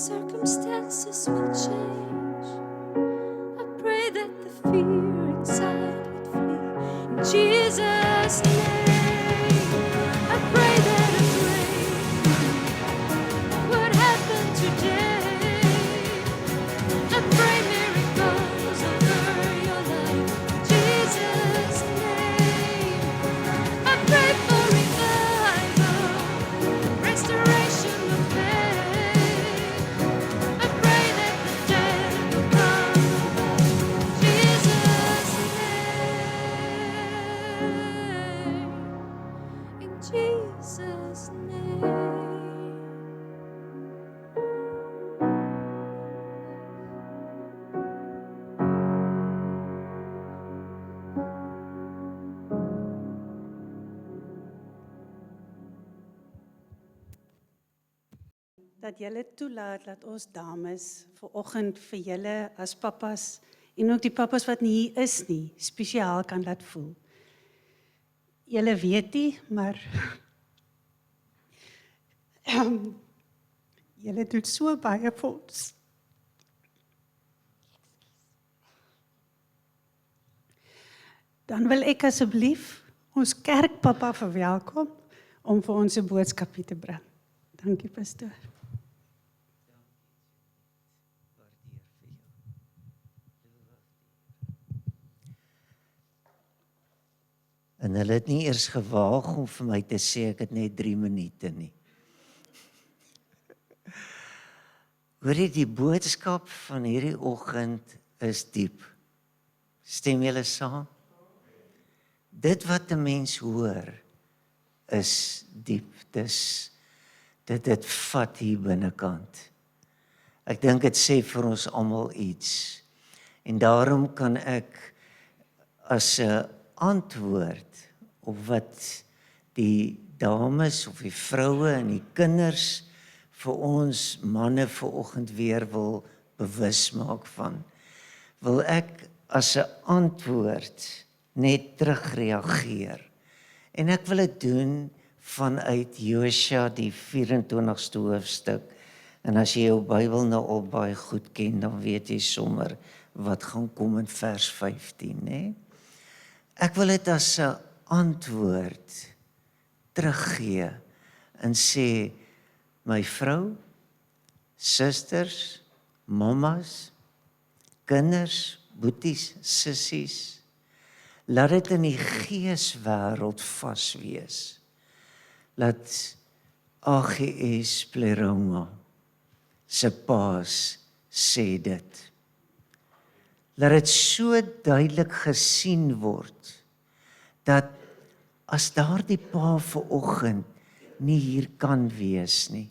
Speaker 7: Circumstances will change. I pray that the fear inside would flee. In Jesus' name, I pray that a breakthrough would happen today. I pray miracles over your life. In Jesus' name, I pray for revival, restoration of faith. I pray that the dead will come. Jesus'
Speaker 1: dat julle toelaat dat ons dames vanoggend vir julle as pappas en ook die pappas wat nie hier is nie, spesiaal kan laat voel. Julle weet nie, maar julle doen so baie vir ons. Dan wil ek asseblief ons kerkpappa verwelkom om vir ons 'n boodskapie te bring. Dankie, pastoor.
Speaker 3: En hulle het nie eers gewaag om vir my te sê ek het net 3 minute nie. Hoorie, die boodskap van hierdie oggend is diep. Stem julle saam? Dit wat 'n mens hoor is diep. Dit vat hier binnekant. Ek dink dit sê vir ons almal iets. En daarom kan ek as 'n antwoord op wat die dames of die vroue en die kinders vir ons manne vanoggend weer wil bewus maak van, wil ek as 'n antwoord net terugreageer. En ek wil dit doen vanuit Josua die 24ste hoofstuk. En as jy jou Bybel nou al baie goed ken, dan weet jy sommer wat gaan kom in vers 15, né? Ek wil dit as 'n antwoord teruggee en sê, my vrou, susters, mammas, kinders, boeties, sissies, laat dit in die geeswêreld vas wees. Laat AGS Pleroma se paas sê dit. Laat dit so duidelik gesien word, dat as daardie pa vanoggend nie hier kan wees nie,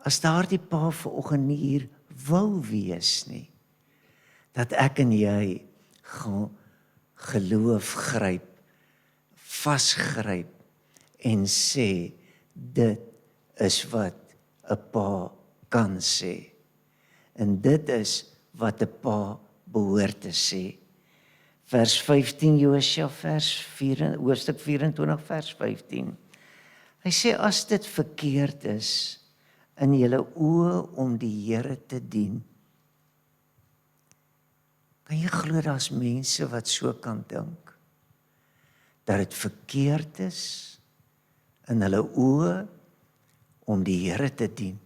Speaker 3: as daardie pa vanoggend nie hier wou wees nie, dat ek en jy gaan geloof gryp, vasgryp en sê, dit is wat 'n pa kan sê. En dit is wat 'n pa behoort te sê. Vers 15 Josua, hoofstuk 24 vers 15. Hy sê, as dit verkeerd is in julle oë om die Here te dien, kan jy glo daar's mense wat so kan dink, dat dit verkeerd is in hulle oë om die Here te dien.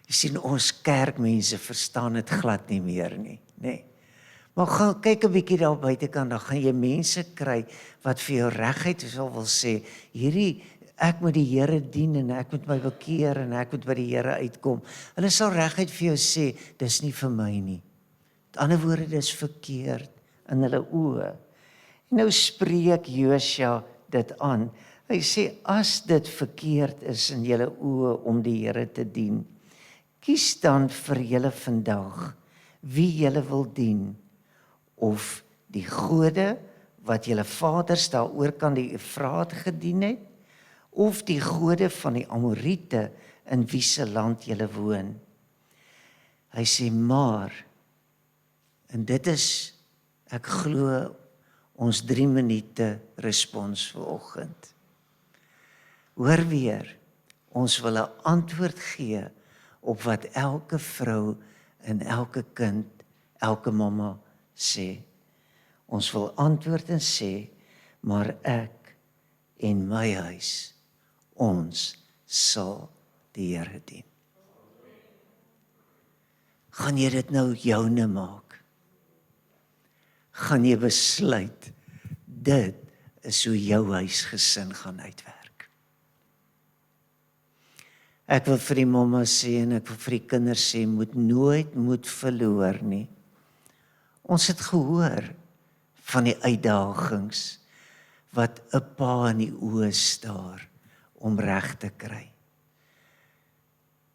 Speaker 3: Jy sien, ons kerkmense verstaan dit glad nie meer nie, nê? Maar gaan kyk 'n bietjie daar buitekant, dan gaan jy mense kry wat vir jou reguit wil sê, ek moet die Here dien en ek moet my bekeer en ek moet by die Here uitkom. Hulle sal reguit vir jou sê, dis nie vir my nie. Met ander woorde, dis verkeerd in hulle oë. En nou spreek Josua dit aan. Hy sê, as dit verkeerd is in julle oë om die Here te dien, kies dan vir julle vandag wie julle wil dien, of die gode wat julle vaders daar oorkant die Efraat gedien het, of die gode van die Amoriete in wie se land julle woon. Hy sê, maar, en dit is, ek glo, ons 3 minute respons vanoggend. Hoor weer, ons wil 'n antwoord gee op wat elke vrou en elke kind, elke mamma sê. Ons wil antwoord en sê, maar ek en my huis, ons sal die Here dien. Gaan jy dit nou joune maak? Gaan jy besluit, dit is hoe jou huisgesin gaan uitwerk? Ek wil vir die mamma sê en ek wil vir die kinders sê, moet nooit verloor nie. Ons het gehoor van die uitdagings wat 'n pa in die oë staar om reg te kry.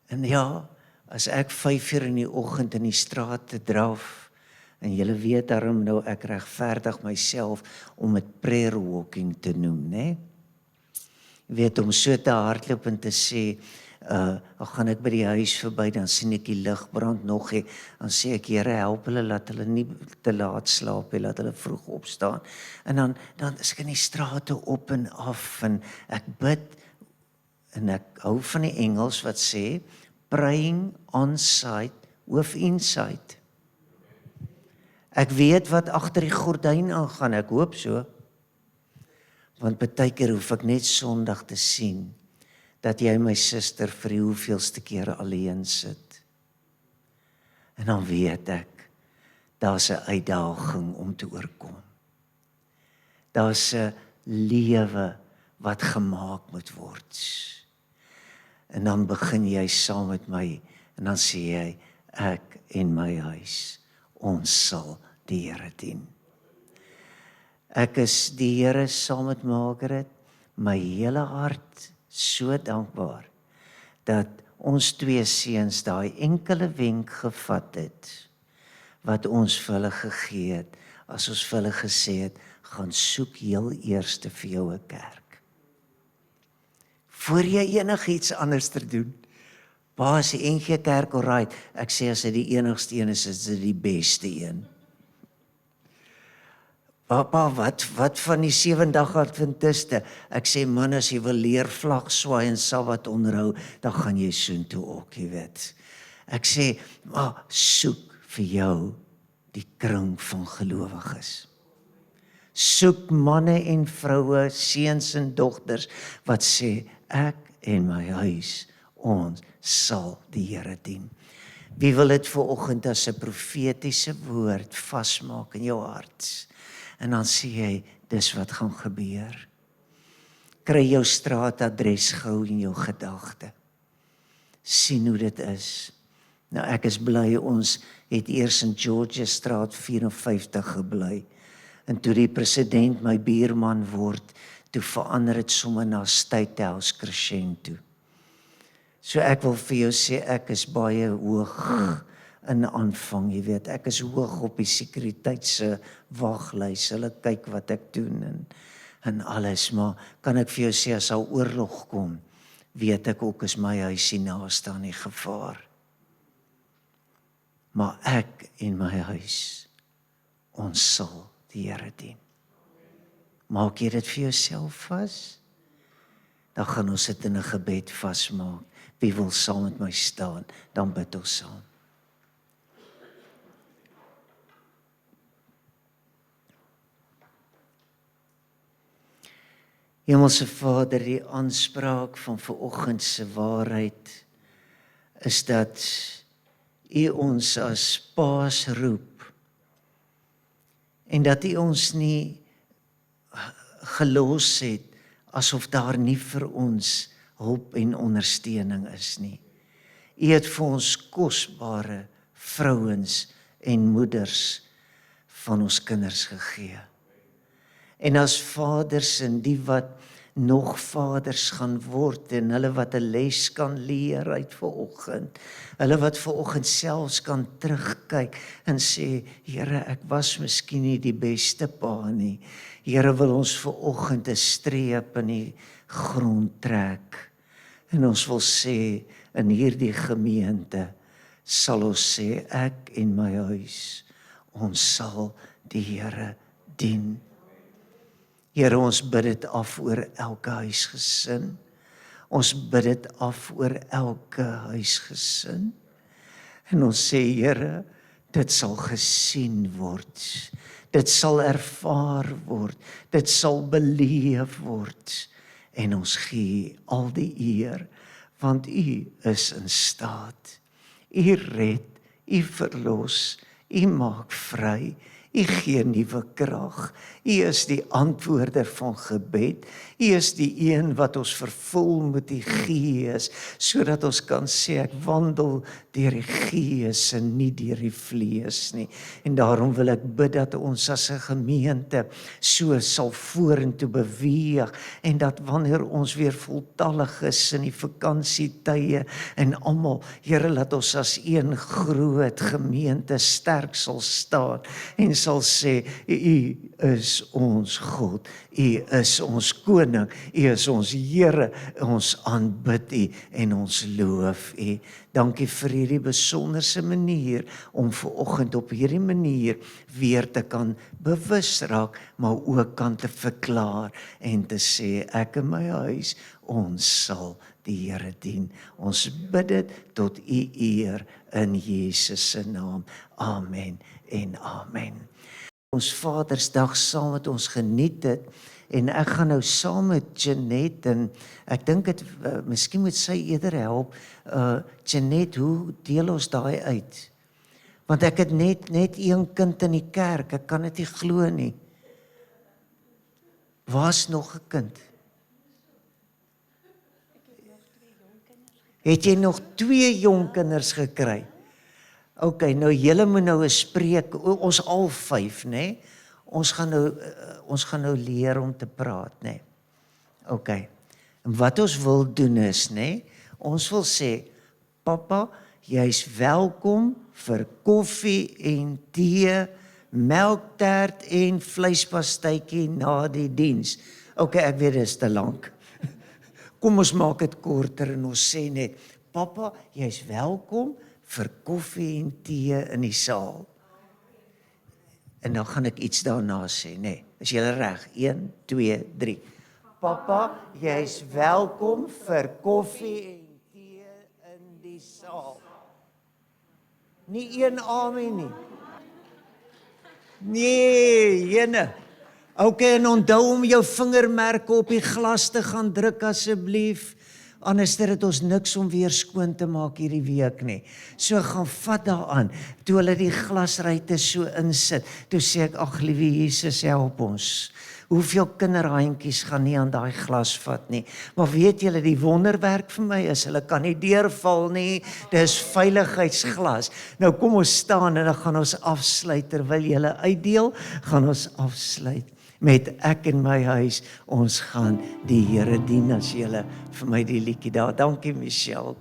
Speaker 3: En ja, as ek 5:00 in die oggend in die straat te draf, en julle weet daarom nou ek regverdig myself om dit prayer walking te noem, né? Jy weet, om so te hardloop en te sê, Dan gaan ek by die huis verby, dan sien ek die lig brand nog nie, dan sê ek, Here, help hulle, laat hulle nie te laat slaap nie, laat hulle vroeg opstaan. En dan is ek in die strate op en af, en ek bid, en ek hou van die Engels wat sê, praying on sight with insight. Ek weet wat agter die gordyn aangaan, ek hoop so. Want baie keer hoef ek net Sondag te sien, dat jy my suster vir die hoeveelste keer alleen sit. En dan weet ek, daar's 'n uitdaging om te oorkom. Daar's 'n lewe wat gemaak moet word. En dan begin jy saam met my, en dan sê jy, ek en my huis, ons sal die Here dien. Ek is die Here saam met Margaret, my hele hart so dankbaar, dat ons 2 seuns daai enkele wenk gevat het, wat ons vir hulle gegee het, as ons vir hulle gesê het, gaan soek heel eers vir jou 'n kerk. Voor jy enigiets anders te doen. Pa, as die NG Kerk alright, ek sê as dit die enigste een is dit die beste een. Papa, wat van die 7-dag Adventiste? Ek sê, man, as jy wil leer vlag swaai en Sabbat onderhou, dan gaan jy soontoe ook, jy weet. Ek sê, maar soek vir jou die kring van gelowiges. Soek manne en vroue, seuns en dogters, wat sê, ek en my huis, ons sal die Here dien. Wie wil dit vanoggend as 'n profetiese woord vasmaak in jou hart? En dan sê jy, dis wat gaan gebeur. Kry jou straatadres gou in jou gedagte. Sien hoe dit is. Nou ek is bly, ons het eers in Georgia straat 54 gebly. En toe die president my buurman word, toe verander het sommer na State House Crescendo. So ek wil vir jou sê, ek is baie hoog in aanvang, jy weet, ek is hoog op die sekuriteitse waglys, hulle kyk wat ek doen en alles, maar kan ek vir jou sê, as al oorlog kom, weet ek ook, is my huisie naaste aan die gevaar. Maar ek en my huis, ons sal die Here dien. Maak jy dit vir jouself vas? Dan gaan ons dit in 'n gebed vasmaak. Wie wil saam met my staan, dan bid ons saam. Hemelse Vader, die aanspraak van vanoggend se waarheid is dat U ons as paas roep en dat U ons nie gelos het asof daar nie vir ons hulp en ondersteuning is nie. U het vir ons kosbare vrouens en moeders van ons kinders gegee. En as vaders en die wat nog vaders gaan word en hulle wat 'n les kan leer uit vanoggend, hulle wat vanoggend selfs kan terugkyk en sê, Here, ek was miskien nie die beste pa nie. Here, wil ons vanoggend 'n streep in die grond trek. En ons wil sê, in hierdie gemeente, sal ons sê, ek en my huis, ons sal die Here dien. Here, ons bid dit af oor elke huisgesin. Ons bid dit af oor elke huisgesin. En ons sê, Here, dit sal gesien word. Dit sal ervaar word. Dit sal beleef word. En ons gee al die eer, want U is in staat. U red, U verlos, U maak vry. U gee nuwe krag. U is die antwoorder van gebed. U is die een wat ons vervul met die Gees, sodat ons kan sê, ek wandel deur die Gees en nie deur die vlees nie. En daarom wil ek bid dat ons as 'n gemeente so sal vorentoe beweeg en dat wanneer ons weer voltallig is in die vakansietye en almal, Here, laat ons as een groot gemeente sterk sal staan en sal sê, U is ons God, U is ons koning, U is ons Here, ons aanbid U en ons loof U. Dankie vir hierdie besonderse manier om vanoggend op hierdie manier weer te kan bewus raak, maar ook kan te verklaar en te sê, ek en my huis, ons sal die Here dien. Ons bid dit tot U eer in Jesus se naam. Amen en amen. Ons Vadersdag saam met ons geniet het en ek gaan nou saam met Jeanette en ek dink dit miskien moet sy eerder help. Jeanette, hoe deel ons daai uit? Want ek het net een kind in die kerk, ek kan dit nie glo nie. Waar's nog 'n kind? Het jy nog 2 jong kinders gekry? OK, nou julle moet nou 'n spreek, ons al 5, né? Ons gaan nou leer om te praat, né? OK. En wat ons wil doen is, né? Ons wil sê, pappa, jy's welkom vir koffie en tee, melktert en vleispastytjie na die diens. OK, ek weet dit is te lank. Kom ons maak dit korter en ons sê net, pappa, jy's welkom vir koffie en tee in die saal. En dan gaan ek iets daarna sê, nee. Is julle reg? 1, 2, 3. Pappa, jy's welkom vir koffie en tee in die saal. Nie een amen nie. Nee, jene. OK, en onthou om jou vingermerke op die glas te gaan druk asseblief. Anders het ons niks om weer skoon te maak hierdie week nie. So gaan vat daaraan. Toe hulle die glasruite so insit, toe sê ek, ag liewe Jesus, help ons. Hoeveel kinderhandjies gaan nie aan daai glas vat nie. Maar weet julle, die wonderwerk vir my is, hulle kan nie deurval nie. Dis veiligheidsglas. Nou kom ons staan en dan gaan ons afsluit. Terwyl julle uitdeel, gaan ons afsluit met ek en my huis, ons gaan die Here dien. As julle vir my die liedjie daar. Dankie Michelle.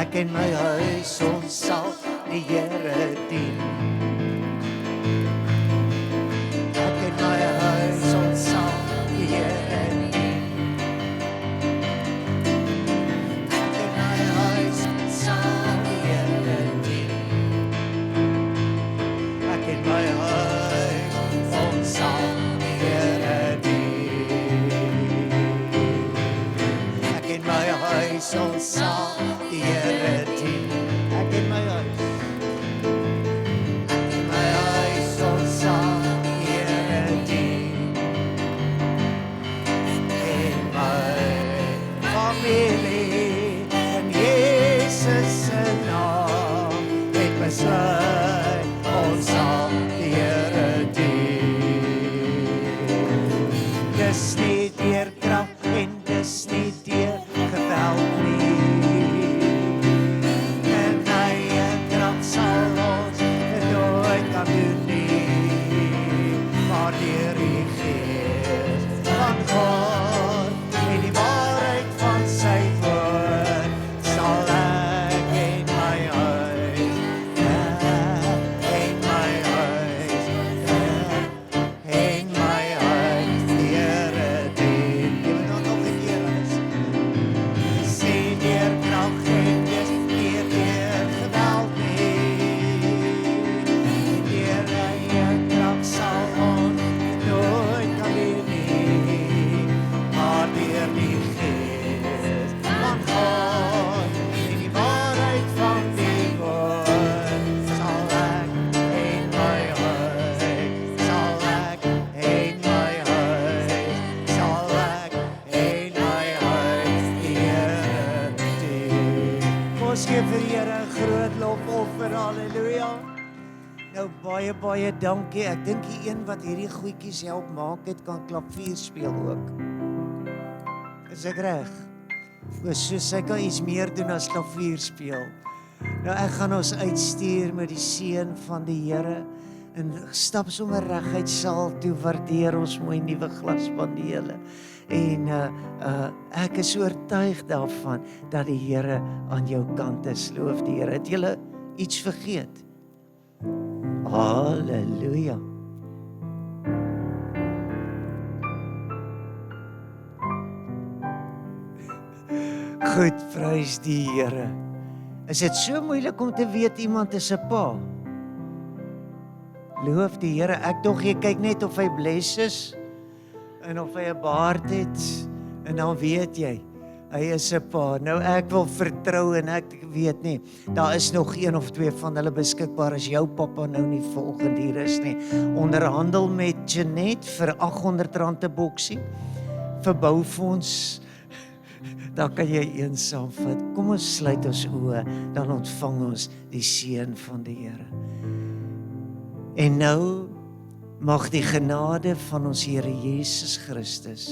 Speaker 3: Ek en my huis, ons sal die Here dien. Ons sal die Here dien. Ek en my huis. Ek en my huis, ons sal die Here dien. En my familie in Jesus se naam het besluit, ons sal die Here dien. Dis nie deur krag en dis nie deur geweld nie. En eie krag sal ons nooit kan doen nie. Maar deur die Gees van God en die waarheid van sy woord sal ek en my huis, en my huis, en my huis die Here dien. Jy moet nog 'n keer huis. Sien deur krag en dis nie deur geweld nie. Deur eie krag sal ons nooit kan doen nie. Maar deur die Gees van God en die waarheid van die woord sal ek en my huis, sal ek en my huis, sal ek en my huis die Here dien. Ons gee vir die Here 'n groot lofoffer, halleluja. Nou baie dankie. Ek dink die een wat hierdie goedjies help maak het, kan klavier speel ook. Is ek reg? So sy kan iets meer doen as klavier speel. Nou ek gaan ons uitstuur met die seën van die Here. en stap sommer reguit saal toe, waardeer ons mooi nuwe glaspanele. En ek is oortuig daarvan dat die Here aan jou kant is. Loof die Here. Het julle iets vergeet? Halleluja. Goed, prys die Here. Is dit so moeilik om te weet iemand is 'n pa? Loof die Here. Ek dog jy kyk net of hy bless is en of hy 'n baard het en dan weet jy hy is 'n pa. Nou ek wil vertrou en ek weet nie, daar is nog een of twee van hulle beskikbaar as jou pappa nou nie volgend hier is nie. Onderhandel met Jeanette vir R800 'n boksie vir boufonds. Dan kan jy een saamvat. Kom ons sluit ons oë, dan ontvang ons die seën van die Here. En nou mag die genade van ons Here Jesus Christus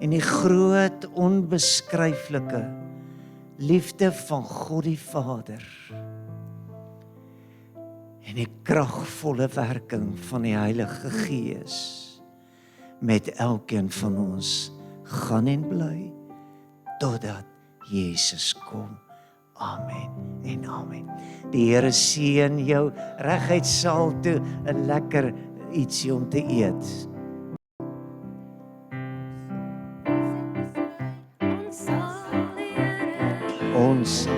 Speaker 3: en die groot onbeskryflike liefde van God die Vader en die kragvolle werking van die Heilige Gees met elkeen van ons gaan en bly totdat Jesus kom. Amen en amen. Die Here seën jou reguit saal toe, 'n lekker ietsie om te eet. Ons